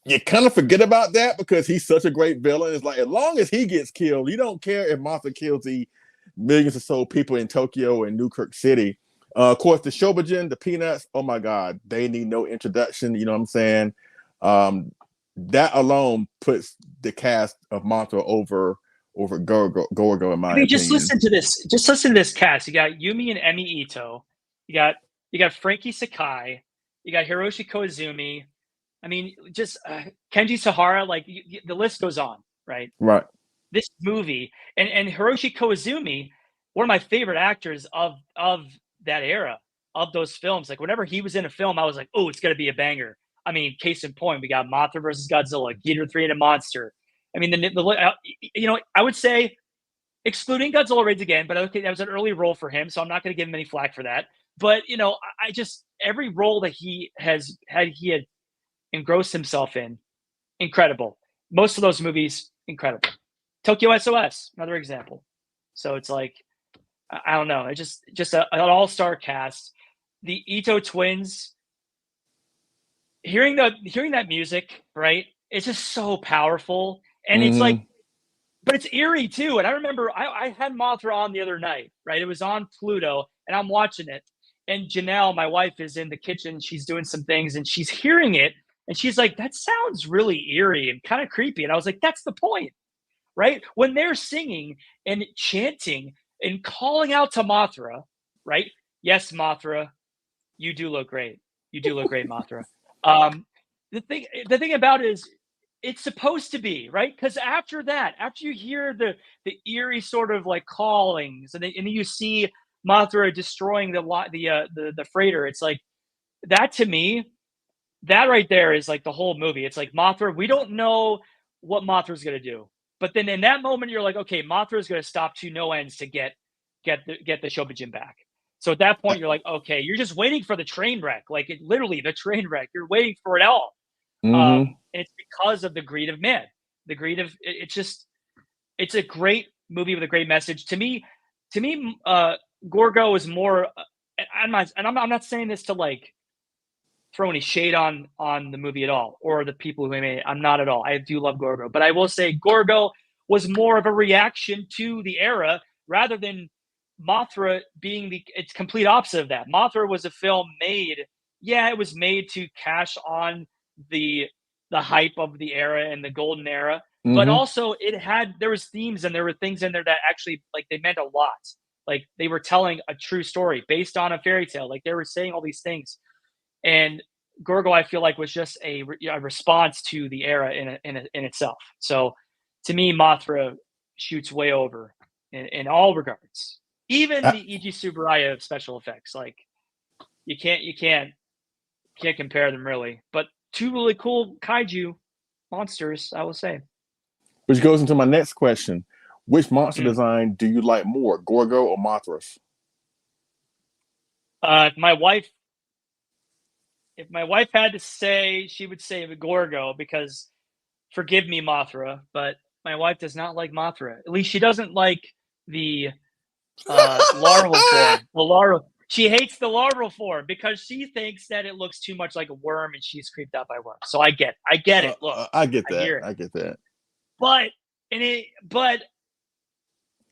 S1: you kind of forget about that because he's such a great villain. It's like as long as he gets killed, you don't care if Mothra kills the millions or so people in Tokyo and Newkirk City. Of course, the Shobijin, the Peanuts, oh my God, they need no introduction. You know what I'm saying? That alone puts the cast of Mothra over Gorgo, in
S2: I
S1: my
S2: mean, just
S1: opinion.
S2: listen to this. Just listen to this cast. You got Yumi and Emi Ito. You got Frankie Sakai. You got Hiroshi Koizumi. I mean, just Kenji Sahara. Like the list goes on, right?
S1: Right.
S2: This movie and Hiroshi Koizumi, one of my favorite actors of that era, of those films. Like whenever he was in a film, I was like, oh, it's gonna be a banger. I mean, case in point, we got Mothra versus Godzilla, Ghidorah 3 and a Monster. I mean, I would say excluding Godzilla Raids Again, but okay, that was an early role for him, so I'm not going to give him any flack for that. But I just every role that he had engrossed himself in, incredible. Most of those movies, incredible. Tokyo SOS, another example. So it's like I don't know, it's just an all-star cast. The Ito twins, hearing that music, right? It's just so powerful, and it's like,
S1: Mm-hmm.
S2: but it's eerie too. And I remember I had Mothra on the other night, right? It was on Pluto, and I'm watching it. And Janelle, my wife, is in the kitchen. She's doing some things, and she's hearing it, and she's like, "That sounds really eerie and kind of creepy." And I was like, "That's the point, right? When they're singing and chanting and calling out to Mothra, right? Yes, Mothra, you do look great. You do look great, Mothra." Um, the thing about it is it's supposed to be, right? Because after that, after you hear the eerie sort of like callings, and then you see Mothra destroying the freighter, it's like that to me. That right there is like the whole movie. It's like Mothra. We don't know what Mothra's gonna do, but then in that moment, you're like, okay, Mothra is gonna stop to no ends to get the Shobijin back. So at that point, you're like, okay, you're just waiting for the train wreck, like literally the train wreck. You're waiting for it all.
S1: Mm-hmm.
S2: And it's because of the greed of man. The greed of it's a great movie with a great message. To me, Gorgo is more. I'm not saying this to like throw any shade on the movie at all or the people who made it. I'm not at all. I do love Gorgo, but I will say Gorgo was more of a reaction to the era rather than Mothra being it's complete opposite of that. Mothra was a film made. Yeah, it was made to cash on the the hype of the era and the golden era, but
S1: Mm-hmm.
S2: also there was themes and there were things in there that actually like they meant a lot. Like they were telling a true story based on a fairy tale. Like they were saying all these things, and Gorgo, I feel like, was just a response to the era in itself. So to me, Mothra shoots way over in all regards. Even
S1: Uh,
S2: the E.G. Tsuburaya special effects, like you can't compare them really. But two really cool kaiju monsters, I will say.
S1: which goes into my next question: which monster
S2: Mm.
S1: design do you like more, Gorgo or Mothra's?
S2: My wife, if my wife had to say, she would say the Gorgo because forgive me, Mothra, but my wife does not like Mothra. At least she doesn't like the larval form. The larval. She hates the larval form because she thinks that it looks too much like a worm, and she's creeped out by worms. So I get it. Look,
S1: I get
S2: I
S1: that.
S2: hear it.
S1: I get that.
S2: But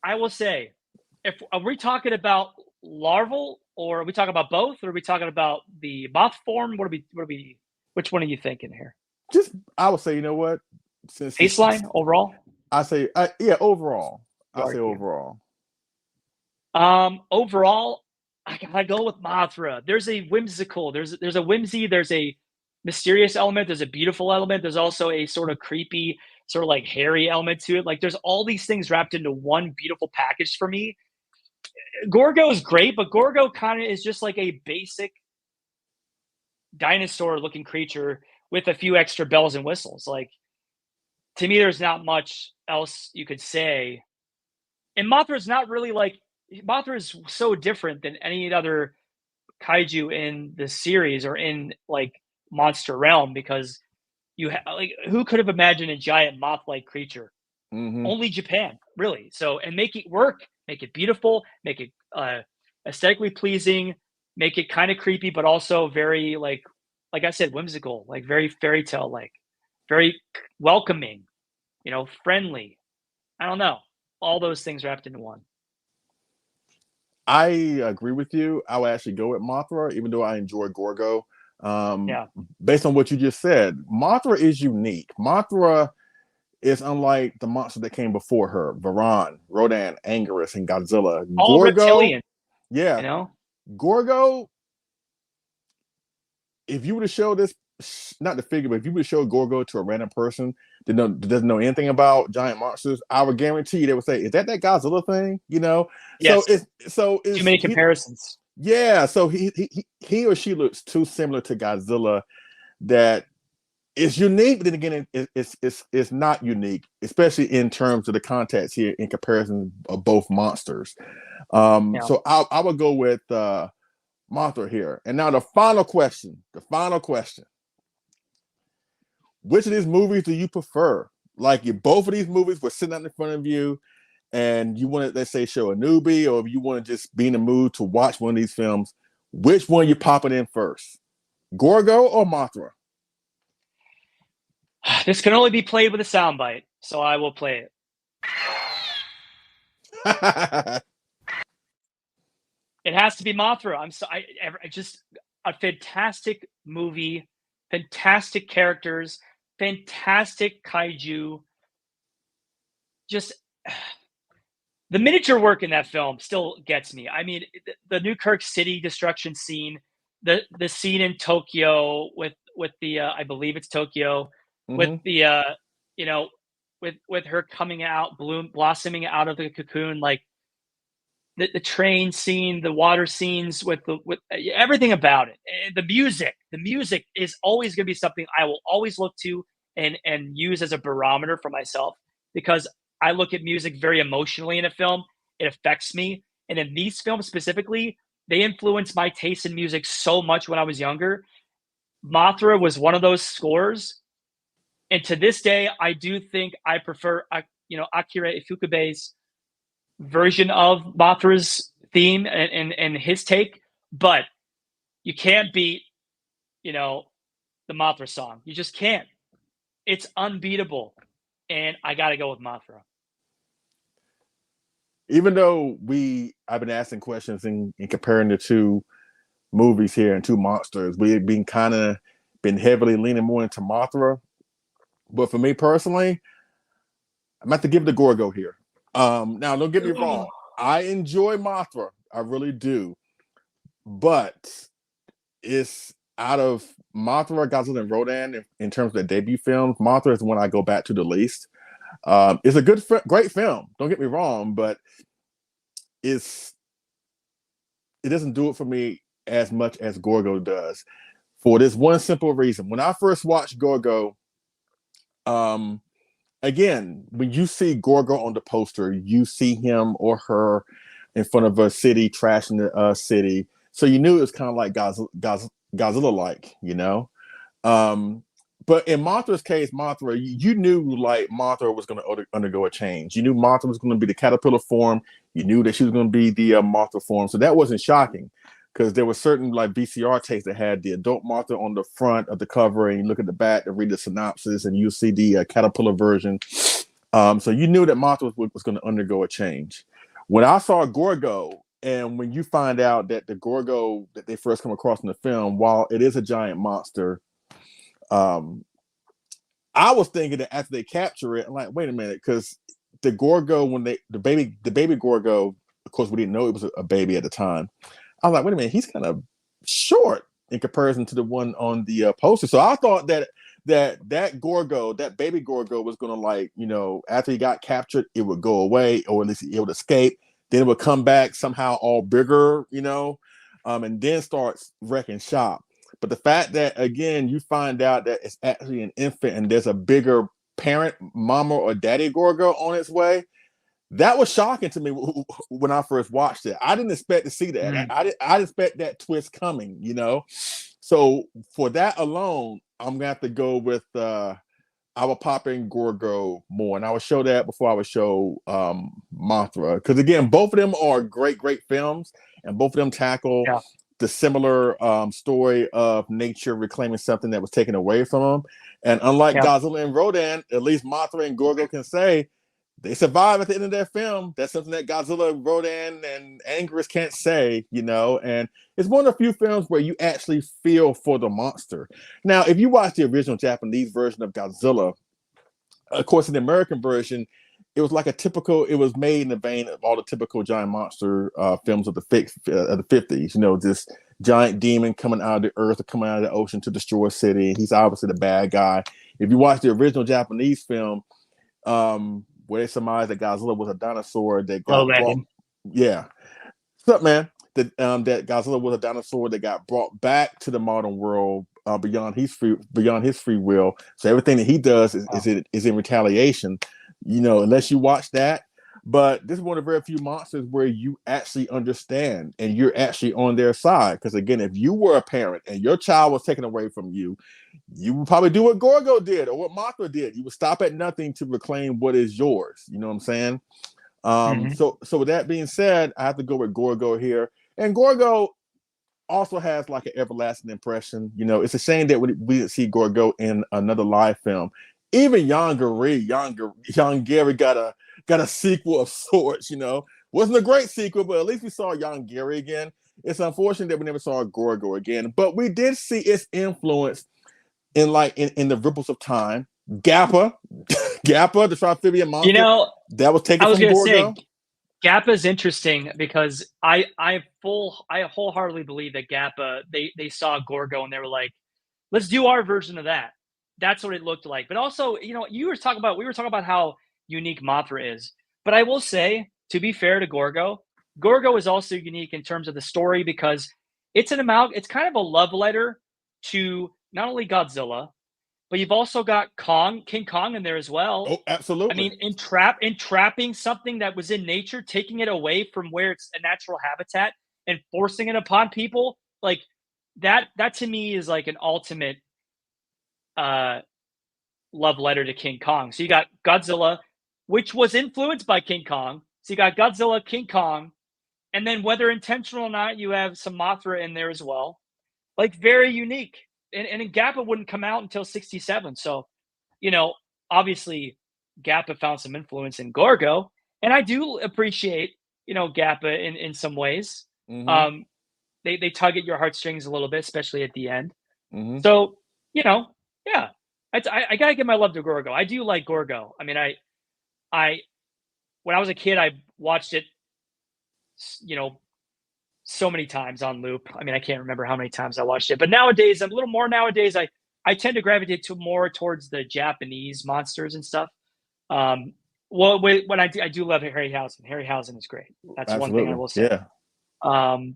S2: I will say, if are we talking about larval, or are we talking about both, or are we talking about the moth form? Which one are you thinking here?
S1: Just I would say, you know what? Since it's,
S2: Baseline overall?
S1: I say, yeah, overall,
S2: You
S1: I say
S2: argue.
S1: overall.
S2: Overall, I gotta go with Mothra. There's a whimsical, there's a whimsy, there's a mysterious element, there's a beautiful element, there's also a sort of creepy, sort of like hairy element to it. Like there's all these things wrapped into one beautiful package for me. Gorgo is great, but Gorgo kind of is just like a basic dinosaur looking creature with a few extra bells and whistles. Like to me, there's not much else you could say. And Mothra's not really like Mothra is so different than any other kaiju in the series or in like monster realm because like who could have imagined a giant moth-like creature?
S1: Hmm.
S2: Only Japan, really. So and make it work, make it beautiful, make it aesthetically pleasing, make it kind of creepy, but also very like I said, whimsical, like very fairy tale like, very welcoming, friendly. I don't know. All those things wrapped into one.
S1: I agree with you. I would actually go with Mothra, even though I enjoy Gorgo. Um,
S2: Yeah.
S1: Based on what you just said, Mothra is unique. Mothra is unlike the monster that came before her: Varan, Rodan, Anguirus, and Godzilla.
S2: All
S1: Gorgo,
S2: reptilian,
S1: yeah,
S2: you know?
S1: Gorgo. If you were to show this, not the figure, but if you would show Gorgo to a random person that doesn't know anything about giant monsters, I would guarantee you they would say, "Is that Godzilla thing?" So
S2: Yes. Too
S1: is
S2: many
S1: he?
S2: comparisons.
S1: Yeah, so he or she looks too similar to Godzilla that it's unique, but then again, it's not unique, especially in terms of the context here in comparison of both monsters.
S2: Yeah.
S1: So I would go with Mothra here. And now the final question. The final question. Which of these movies do you prefer? Like if both of these movies were sitting out in front of you and you want to, let's say, show a newbie, or if you want to just be in the mood to watch one of these films, which one you popping in first? Gorgo or Mothra?
S2: This can only be played with a soundbite, so I will play it. It has to be Mothra. I just a fantastic movie, fantastic characters, fantastic kaiju. Just the miniature work in that film still gets me. I mean, the New Kirk City destruction scene, the scene in Tokyo with the I believe it's Tokyo with
S1: Mm-hmm.
S2: the you know with her coming out, blossoming out of the cocoon, like the train scene, the water scenes with everything about it. The music is always going to be something I will always look to and use as a barometer for myself because I look at music very emotionally in a film. It affects me, and in these films specifically, they influenced my taste in music so much when I was younger. Mothra was one of those scores, and to this day, I do think I prefer Akira Ifukube's version of Mothra's theme and his take, but you can't beat, you know, the Mothra song. You just can't. It's unbeatable. And I got to go with Mothra.
S1: Even though I've been asking questions and comparing the two movies here and two monsters, we've been kind of been heavily leaning more into Mothra. But for me personally, I'm about to give the Gorgo here. Now, don't get me wrong. I enjoy Mothra. I really do. But out of Mothra, Godzilla, and Rodan, in terms of the debut films, Mothra is the one I go back to the least. It's a great film. Don't get me wrong, but it's it doesn't do it for me as much as Gorgo does. For this one simple reason: when I first watched Gorgo, um, again, when you see Gorgo on the poster, you see him or her in front of a city, trashing the city. So you knew it was kind of like Godzilla-like, you know. Um, but in Mothra's case, Mothra, you knew like Mothra was going to undergo a change. You knew Mothra was going to be the caterpillar form. You knew that she was going to be the Mothra form. So that wasn't shocking because there were certain like VCR tapes that had the adult Mothra on the front of the cover, and you look at the back to read the synopsis, and you see the caterpillar version. So you knew that Mothra was going to undergo a change. When I saw Gorgo, and when you find out that the Gorgo that they first come across in the film, while it is a giant monster, um, I was thinking that after they capture it, I'm like, wait a minute, because the Gorgo, when the baby Gorgo, of course, we didn't know it was a baby at the time. I was like, wait a minute, he's kind of short in comparison to the one on the poster. So I thought that Gorgo, that baby Gorgo, was gonna, like, you know, after he got captured, it would go away, or at least it would escape. Then it would come back somehow all bigger, you know, and then starts wrecking shop. But the fact that, again, you find out that it's actually an infant and there's a bigger parent, mama or daddy Gorgo on its way, that was shocking to me when I first watched it. I didn't expect to see that.
S2: Mm.
S1: I didn't expect that twist coming, you know? So for that alone, I'm going to have to go with I will pop in Gorgo more. And I will show that before I would show Mothra. Because, again, both of them are great, great films. And both of them tackle
S2: Yeah.
S1: the similar story of nature reclaiming something that was taken away from them. And unlike
S2: Yeah.
S1: Godzilla and Rodan, at least Mothra and Gorgo can say they survive at the end of their film. That's something that Godzilla, Rodan, and Anguirus can't say, you know. And it's one of the few films where you actually feel for the monster. Now, if you watch the original Japanese version of Godzilla, of course, in the American version, it was like it was made in the vein of all the typical giant monster films of the 50s. You know, this giant demon coming out of the earth or coming out of the ocean to destroy a city. He's obviously the bad guy. If you watch the original Japanese film, where they surmise that Godzilla was a dinosaur that
S2: Hello,
S1: got brought,
S2: Landon.
S1: yeah. What's up, man? That Godzilla was a dinosaur that got brought back to the modern world beyond his free will. So everything that he does is in retaliation. You know, unless you watch that. But this is one of the very few monsters where you actually understand and you're actually on their side. Because, again, if you were a parent and your child was taken away from you, you would probably do what Gorgo did or what Mothra did. You would stop at nothing to reclaim what is yours. You know what I'm saying?
S2: Mm-hmm.
S1: So with that being said, I have to go with Gorgo here. And Gorgo also has like an everlasting impression. You know, it's a shame that we didn't see Gorgo in another live film. Even Jan Gary got a sequel of sorts. You know, wasn't a great sequel, but at least we saw Jan Gary again. It's unfortunate that we never saw Gorgo again, but we did see its influence in the ripples of time. Gappa, Gappa, the Triphibian monster,
S2: You know,
S1: that was taken
S2: I was
S1: from
S2: gonna
S1: Gorgo.
S2: say Gappa is interesting because I wholeheartedly believe that Gappa they saw Gorgo and they were like, let's do our version of that. That's what it looked like. But also, you know, we were talking about how unique Mothra is. But I will say, to be fair to Gorgo, Gorgo is also unique in terms of the story because it's kind of a love letter to not only Godzilla, but you've also got King Kong in there as well.
S1: Oh,
S2: I
S1: absolutely.
S2: mean, entrapping something that was in nature, taking it away from where it's a natural habitat and forcing it upon people, like that to me is like an ultimate uh love letter to King Kong. So you got Godzilla, which was influenced by King Kong. So you got Godzilla, King Kong, and then whether intentional or not, you have some Mothra in there as well. Like very unique. And Gappa wouldn't come out until 67. So, you know, obviously Gappa found some influence in Gorgo. And I do appreciate, you know, Gappa in some ways.
S1: Mm-hmm.
S2: Um, they tug at your heartstrings a little bit, especially at the end.
S1: Mm-hmm.
S2: So, you know, yeah. I gotta give my love to Gorgo. I do like Gorgo. I mean, I when I was a kid, I watched it, you know, so many times on loop. I mean, I can't remember how many times I watched it, but nowadays, I'm a little more nowadays. I tend to gravitate to more towards the Japanese monsters and stuff. Um, well, when I do love Harryhausen. Harryhausen is great. That's one thing I
S1: Absolutely.
S2: will say.
S1: Yeah.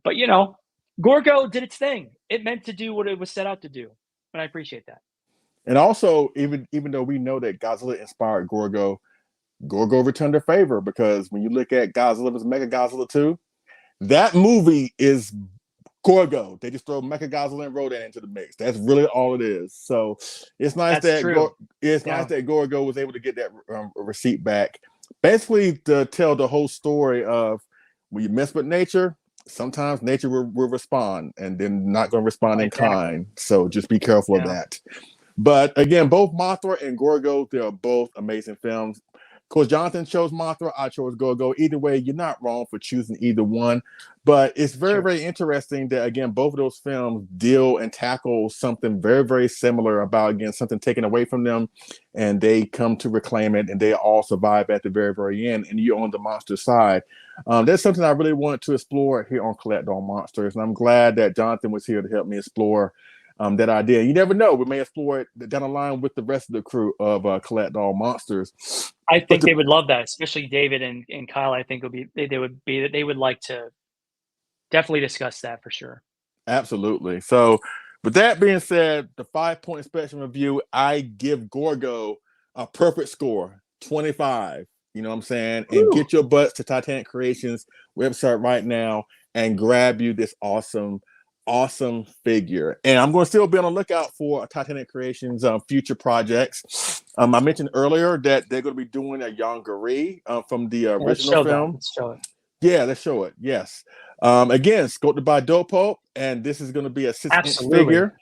S2: But you know, Gorgo did its thing. It meant to do what it was set out to do, and I appreciate that.
S1: And also, even though we know that Godzilla inspired Gorgo, Gorgo returned the favor, because when you look at Godzilla's Mega Godzilla 2, that movie is Gorgo. They just throw Mecha Godzilla and Rodan into the mix. That's really all it is. So it's nice
S2: That's true.
S1: nice that Gorgo was able to get that receipt back, basically to tell the whole story of, when you mess with nature, sometimes nature will respond, and then not going to respond in
S2: Exactly.
S1: kind. So just be careful of that. But again, both Mothra and Gorgo, they are both amazing films. Of course, Jonathan chose Mothra, I chose Gorgo. Either way, you're not wrong for choosing either one. But it's very, very interesting that, again, both of those films deal and tackle something very, very similar about, again, something taken away from them, and they come to reclaim it, and they all survive at the very, very end, and you're on the monster side. That's something I really want to explore here on Collect All Monsters, and I'm glad that Jonathan was here to help me explore that idea. You never know, we may explore it down the line with the rest of the crew of Collect All Monsters.
S2: I think they would love that, especially David and Kyle. I think they would like to definitely discuss that for sure.
S1: Absolutely. So, with that being said, the 5-point inspection review, I give Gorgo a perfect score, 25. You know what I'm saying? And get your butts to Titanic Creations website right now and grab you this awesome figure. And I'm going to still be on the lookout for Titanic Creations future projects. I mentioned earlier that they're going to be doing a Yonggary from the original film.
S2: Let's show it.
S1: Yeah, let's show it. Yes. Again, sculpted by DOPEPOPE, and this is going to be a 6-inch figure,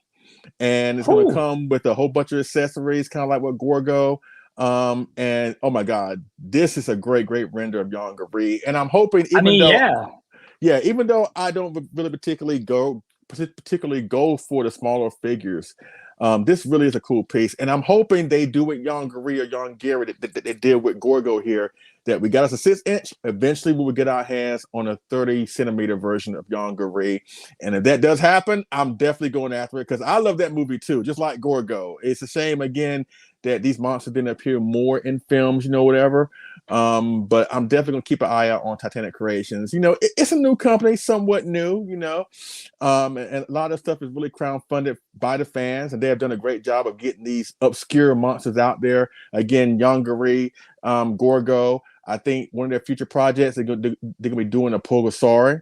S1: and it's going to come with a whole bunch of accessories, kind of like what Gorgo. And oh my God, this is a great render of Yonggary, and I'm hoping, even though I don't really particularly go for the smaller figures, this really is a cool piece, and I'm hoping they do with Yonggary or Yonggary that they did with Gorgo here, that we got us a 6-inch. Eventually, we will get our hands on a 30-centimeter version of Yonggary, and if that does happen, I'm definitely going after it, because I love that movie too, just like Gorgo. It's a shame, again, that these monsters didn't appear more in films, whatever. But I'm definitely gonna keep an eye out on Titanic Creations. It's a new company, somewhat new, and a lot of stuff is really crowdfunded by the fans, and they have done a great job of getting these obscure monsters out there. Again, Yonggary, Gorgo. I think one of their future projects, they're gonna be doing a Pulgasari.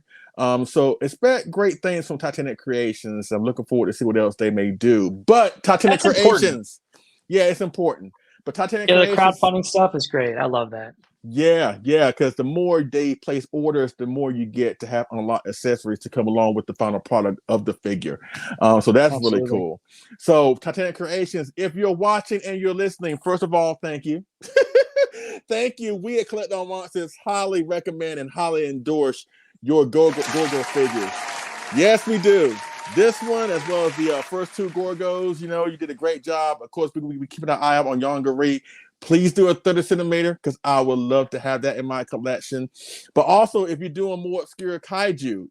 S1: So expect great things from Titanic Creations. I'm looking forward to see what else they may do. But Titanic Creations, yeah, it's important. But Titanic Creations,
S2: the crowdfunding stuff is great. I love that.
S1: Yeah, because the more they place orders, the more you get to have unlocked accessories to come along with the final product of the figure. So that's really cool. So Titanic Creations, if you're watching and you're listening, first of all, thank you. Thank you. We at Collect All Monsters highly recommend and highly endorse your Gorgo figures. Yes, we do. This one, as well as the first 2 Gorgos, you did a great job. Of course, we'll be keeping an eye out on Yonggary. Please do a 30-centimeter, because I would love to have that in my collection. But also, if you're doing more obscure kaiju,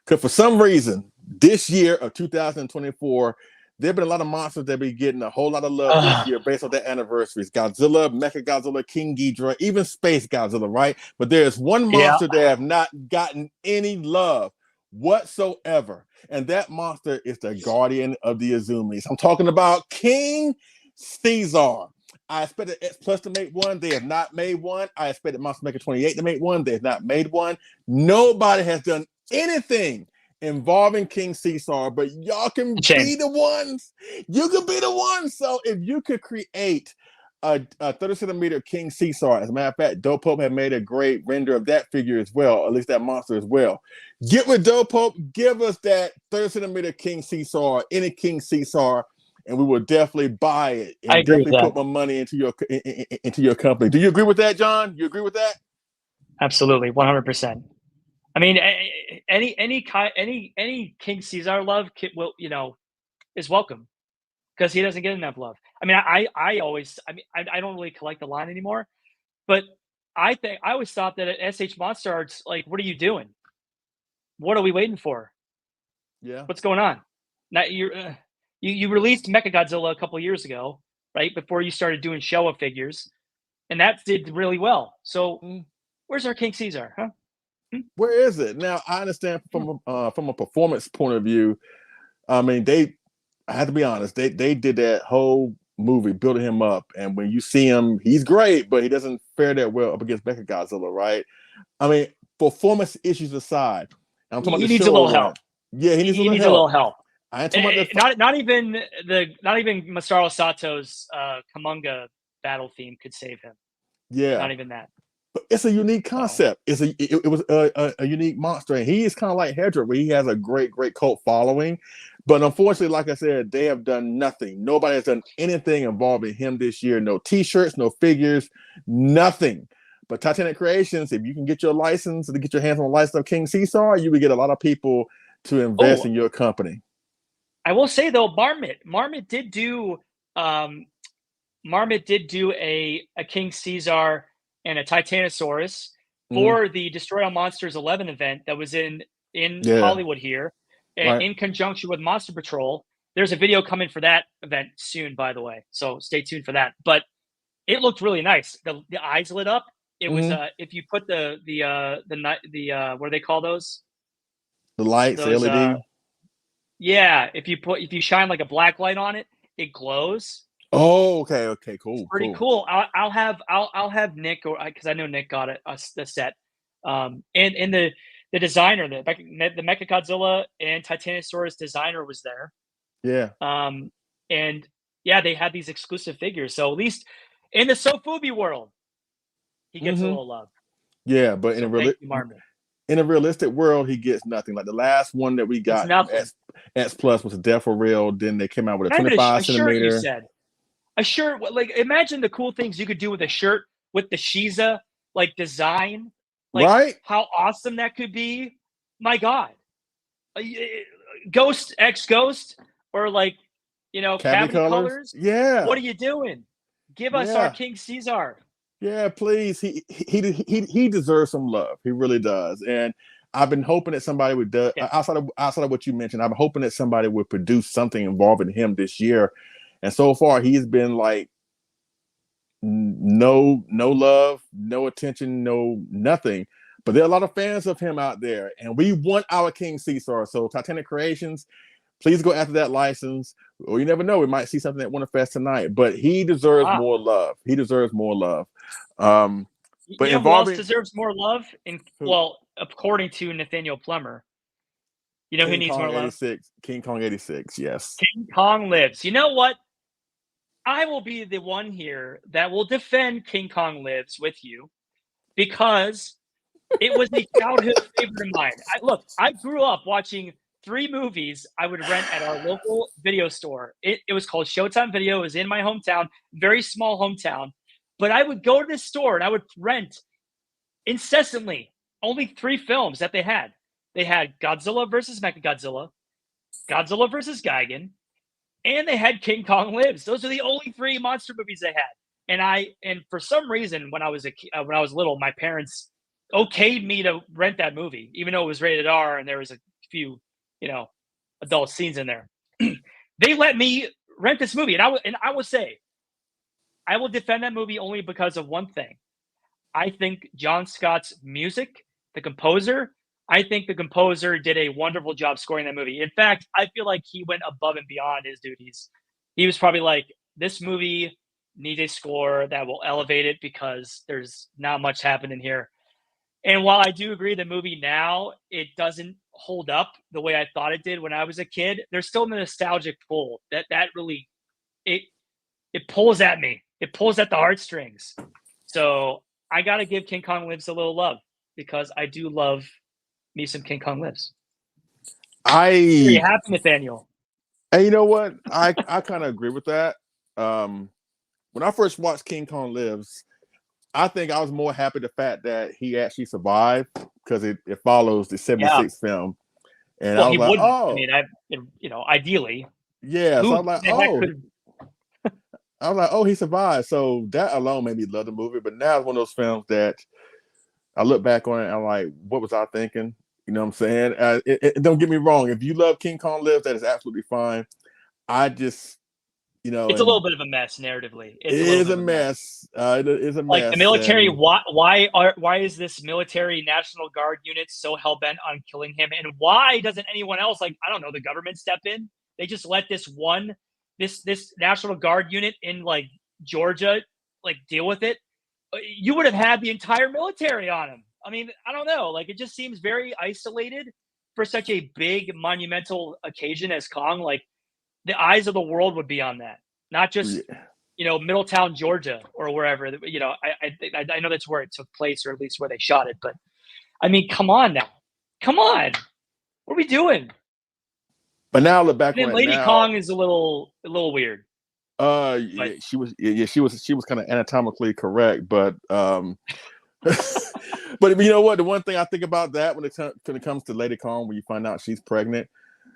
S1: because for some reason, this year of 2024, there have been a lot of monsters that be getting a whole lot of love this year based on their anniversaries. Godzilla, Mecha Godzilla, King Ghidorah, even Space Godzilla, right? But there's one monster that have not gotten any love whatsoever, and that monster is the guardian of the Azumis. I'm talking about King Caesar. I expected X Plus to make one. They have not made one. I expected Monster Maker 28 to make one. They have not made one. Nobody has done anything involving King Caesar, but y'all can be the ones. You can be the ones. So if you could create a 30-centimeter King Caesar, as a matter of fact, DOPEPOPE had made a great render of that figure as well, at least that monster as well. Get with DOPEPOPE, give us that 30-centimeter King Caesar, any King Caesar, and we will definitely buy it and definitely put my money into your company. Do you agree with that, John? You agree with that?
S2: Absolutely, 100%. I mean, any King Caesar love will, is welcome, because he doesn't get enough love. I mean, I don't really collect the line anymore, but I think I always thought that at SH Monster Arts, like, what are you doing? What are we waiting for?
S1: Yeah.
S2: What's going on? Now you released Mechagodzilla a couple of years ago, right before you started doing Showa figures, and that did really well. So
S1: Mm.
S2: where's our King Caesar? Huh?
S1: Where is it now? I understand from a performance point of view. I mean, I have to be honest. They did that whole movie building him up, and when you see him, he's great, but he doesn't fare that well up against Mechagodzilla, right? I mean, performance issues aside, I'm talking about
S2: He
S1: the
S2: needs a
S1: show
S2: little
S1: run.
S2: help.
S1: Yeah, he needs a
S2: He
S1: little
S2: needs a little
S1: help.
S2: help.
S1: I ain't talking about the
S2: Not even Masaru Sato's Kamunga battle theme could save him.
S1: yeah.
S2: Not even that.
S1: But it's a unique
S2: So
S1: concept. It was a unique monster, and he is kind of like Hedrick, where he has a great cult following. But unfortunately, like I said, they have done nothing. Nobody has done anything involving him this year. No T-shirts, no figures, nothing. But Titanic Creations, if you can get your license to get your hands on the license of King Caesar, you would get a lot of people to invest in your company.
S2: I will say though, Marmot did do a King Caesar and a Titanosaurus for the Destroy All Monsters 11 event that was in Hollywood here,
S1: right.
S2: in conjunction with Monster Patrol. There's a video coming for that event soon, by the way, so stay tuned for that. But it looked really nice. The eyes lit up. It was if you put the what do they call those?
S1: The lights,
S2: Those
S1: LED.
S2: yeah, if you shine like a black light on it, it glows.
S1: Oh, okay, cool,
S2: It's pretty cool. I'll have Nick, or because I know Nick got it the set, and the designer, the Mechagodzilla and Titanosaurus designer was there.
S1: Yeah.
S2: And yeah, they had these exclusive figures. So at least in the Sofubi world, he gets a little love.
S1: Yeah, but
S2: so thank you, Marmot.
S1: In a realistic world, he gets nothing. Like the last one that we got, X Plus, was a Death for Real. Then they came out with a 25 centimeter.
S2: You said a shirt. Like, imagine the cool things you could do with a shirt with the Shiza like design. Like,
S1: right?
S2: How awesome that could be. My God, Ghost X Ghost, or like, Cavity colors.
S1: Yeah.
S2: What are you doing? Give us our King Caesar.
S1: Yeah, please. He deserves some love. He really does. And I've been hoping that somebody would do outside of what you mentioned. I'm hoping that somebody would produce something involving him this year. And so far, he's been like no love, no attention, no nothing. But there are a lot of fans of him out there, and we want our King Caesar. So Titanic Creations, please go after that license. Or you never know, we might see something at Winterfest tonight. But he deserves more love. He deserves more love. But
S2: who else deserves more love? Well, according to Nathaniel Plummer, who needs more love?
S1: King Kong 86, yes.
S2: King Kong lives. You know what? I will be the one here that will defend King Kong Lives with you, because it was a childhood favorite of mine. I grew up watching 3 movies I would rent at our local video store. It was called Showtime Video. It was in my hometown, very small hometown. But I would go to this store and I would rent incessantly only 3 films that they had. They had Godzilla versus Mechagodzilla, Godzilla versus Gigan, and they had King Kong Lives. Those are the only 3 monster movies they had. And for some reason, when I was little, my parents okayed me to rent that movie, even though it was rated R and there was a few, adult scenes in there. They let me rent this movie, and I will say, I will defend that movie only because of one thing. I think John Scott's music, the composer, did a wonderful job scoring that movie. In fact, I feel like he went above and beyond his duties. He was probably like, this movie needs a score that will elevate it because there's not much happening here. And while I do agree the movie now, it doesn't hold up the way I thought it did when I was a kid, there's still the nostalgic pull that really, it pulls at me. It pulls at the heartstrings. So I got to give King Kong Lives a little love, because I do love me some King Kong Lives. Are you happy, Nathaniel?
S1: And you know what? I kind of agree with that. When I first watched King Kong Lives, I think I was more happy the fact that he actually survived, because it follows the 76 film. And I was like, oh.
S2: I mean, ideally.
S1: Yeah, so I'm like, oh. I was like, oh, he survived. So that alone made me love the movie. But now it's one of those films that I look back on it and I'm like, what was I thinking? You know what I'm saying? Don't get me wrong. If you love King Kong Lives, that is absolutely fine. I just,
S2: It's a little
S1: and
S2: bit of a mess narratively.
S1: it
S2: It's a little
S1: is
S2: bit
S1: a
S2: of a mess.
S1: mess. It is a
S2: Like the
S1: mess.
S2: military,
S1: And
S2: why is this military National Guard unit so hell bent on killing him? And why doesn't anyone else, like, I don't know, the government step in? They just let this National Guard unit in like Georgia like deal with it. You would have had the entire military on him. I mean, I don't know. Like, it just seems very isolated for such a big monumental occasion as Kong. Like, the eyes of the world would be on that, not just
S1: yeah.
S2: Middletown, Georgia, or wherever. I know that's where it took place, or at least where they shot it. But I mean, come on now, come on, what are we doing?
S1: But now I look back
S2: And
S1: on
S2: then
S1: it
S2: Lady
S1: now.
S2: Kong is a little weird. But
S1: Yeah, she was kind of anatomically correct, but but you know what? The one thing I think about that when it comes to Lady Kong, when you find out she's pregnant,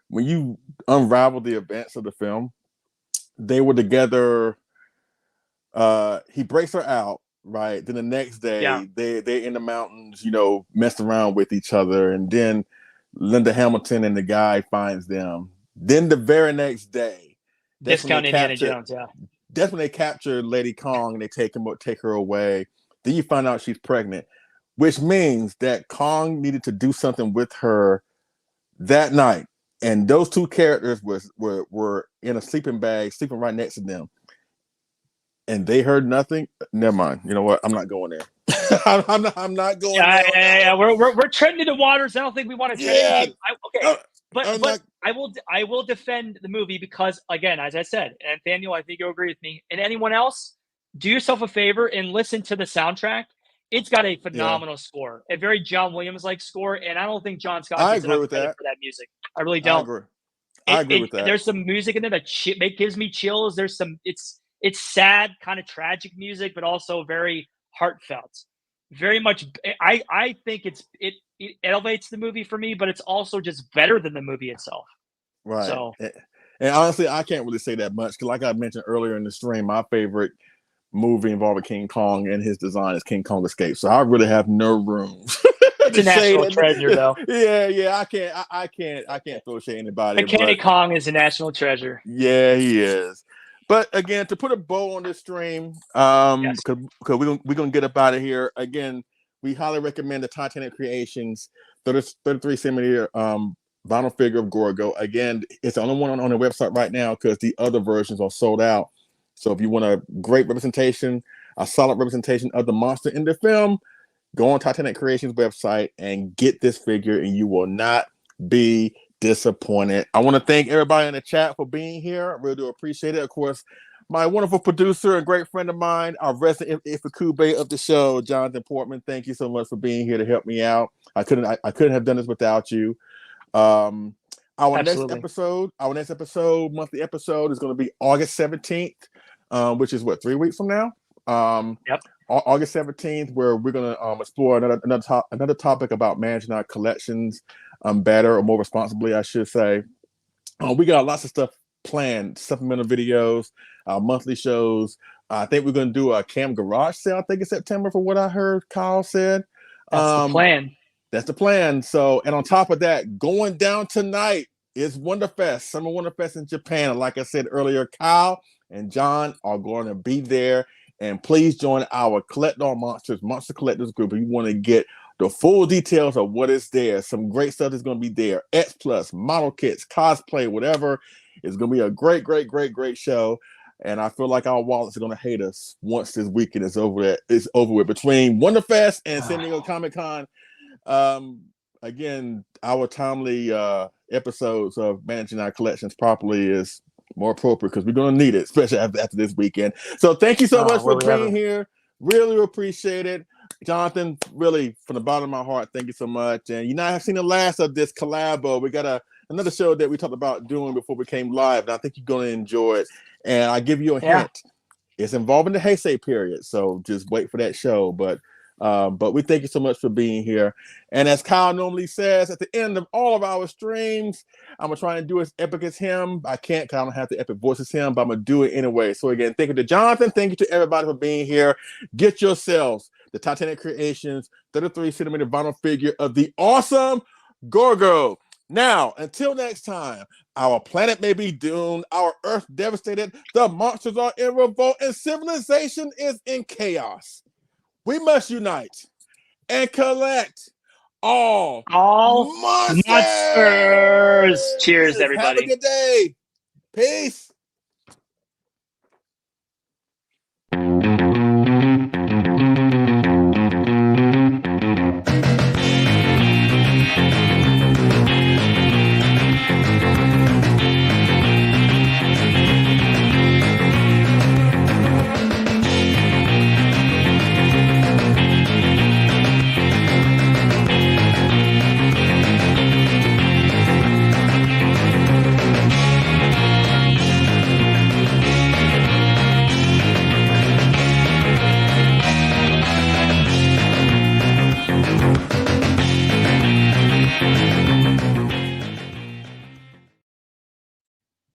S1: when you unravel the events of the film, they were together. He breaks her out, right? Then the next
S2: yeah,
S1: day, they're in the mountains, messing around with each other, and then Linda Hamilton and the guy finds them. Then the very next day, that's when they
S2: discount Indiana
S1: capture.
S2: Jones. Yeah,
S1: That's when they capture Lady Kong and they take her away. Then you find out she's pregnant, which means that Kong needed to do something with her that night. And those two characters were in a sleeping bag, sleeping right next to them. And they heard nothing. Never mind. You know what? I'm not going there. I'm not going
S2: yeah,
S1: there on
S2: yeah,
S1: that
S2: yeah.
S1: one.
S2: We're treading into waters I don't think we want to tread
S1: Yeah.
S2: into. Okay,
S1: I'm
S2: but
S1: not.
S2: I will defend the movie because, again, as I said, and Nathaniel, I think you'll agree with me, and anyone else, do yourself a favor and listen to the soundtrack. It's got a
S1: Yeah.
S2: phenomenal score, a very John Williams like score, and I don't think John Scott
S1: I
S2: gets
S1: agree
S2: enough
S1: with
S2: credit
S1: that.
S2: for that music. I really
S1: I
S2: don't.
S1: agree. I agree with that.
S2: There's some music in there that gives me chills. There's some it's sad, kind of tragic music, but also very heartfelt. Very much, I think it elevates the movie for me, but it's also just better than the movie itself.
S1: Right.
S2: So
S1: And honestly, I can't really say that much because, like I mentioned earlier in the stream, my favorite movie involving King Kong and his design is King Kong Escape. So I really have no room
S2: it's a
S1: to say
S2: national
S1: that.
S2: treasure, though.
S1: Yeah. I can't throw shade anybody.
S2: McKinney
S1: But
S2: Kong is a national treasure.
S1: yeah, he is. But again, to put a bow on this stream,
S2: Yes.
S1: because we're gonna get up out of here. Again, we highly recommend the Titanic Creations 33 centimeter vinyl figure of Gorgo. Again, it's the only one on the website right now because the other versions are sold out. So if you want a great representation, a solid representation of the monster in the film, go on Titanic Creations website and get this figure, and you will not be disappointed. I want to thank everybody in the chat for being here. I really do appreciate it. Of course, my wonderful producer and great friend of mine, our resident Ifukube of the show, Jonathan Portman. Thank you so much for being here to help me out. I couldn't have done this without you. Our
S2: Absolutely.
S1: next episode, monthly episode, is going to be August 17th, which is what, 3 weeks from now.
S2: Yep.
S1: August 17th, where we're going to explore another topic about managing our collections better or more responsibly, I should say. We got lots of stuff planned, supplemental videos, monthly shows. I think we're going to do a Cam Garage sale, I think in September, for what I heard Kyle said.
S2: That's the plan.
S1: That's the plan. So, and on top of that, going down tonight is Wonderfest, Summer Wonderfest in Japan. And like I said earlier, Kyle and John are going to be there. And please join our Collect All Monsters, Monster Collectors group if you want to get the full details of what is there. Some great stuff is going to be there. X Plus, model kits, cosplay, whatever. It's going to be a great, great, great, great show. And I feel like our wallets are going to hate us once this weekend is over. It's over with. Between Wonderfest and San Diego Comic-Con, again, our timely episodes of managing our collections properly is more appropriate because we're going to need it, especially after this weekend. So thank you so much for being here. Really appreciate it. Jonathan, really, from the bottom of my heart, thank you so much. And you know, I've seen the last of this collabo. We got another show that we talked about doing before we came live, and I think you're going to enjoy it. And I give you a hint. It's involving the Heisei period, so just wait for that show. But But we thank you so much for being here. And as Kyle normally says at the end of all of our streams, I'm going to try and do as epic as him. I can't because I don't have the epic voice as him, but I'm going to do it anyway. So again, thank you to Jonathan. Thank you to everybody for being here. Get yourselves the Titanic Creations 33 centimeter vinyl figure of the awesome Gorgo. Now, until next time, our planet may be doomed, our Earth devastated, the monsters are in revolt, and civilization is in chaos. We must unite and collect all
S2: monsters. Cheers, everybody.
S1: Have a good day. Peace.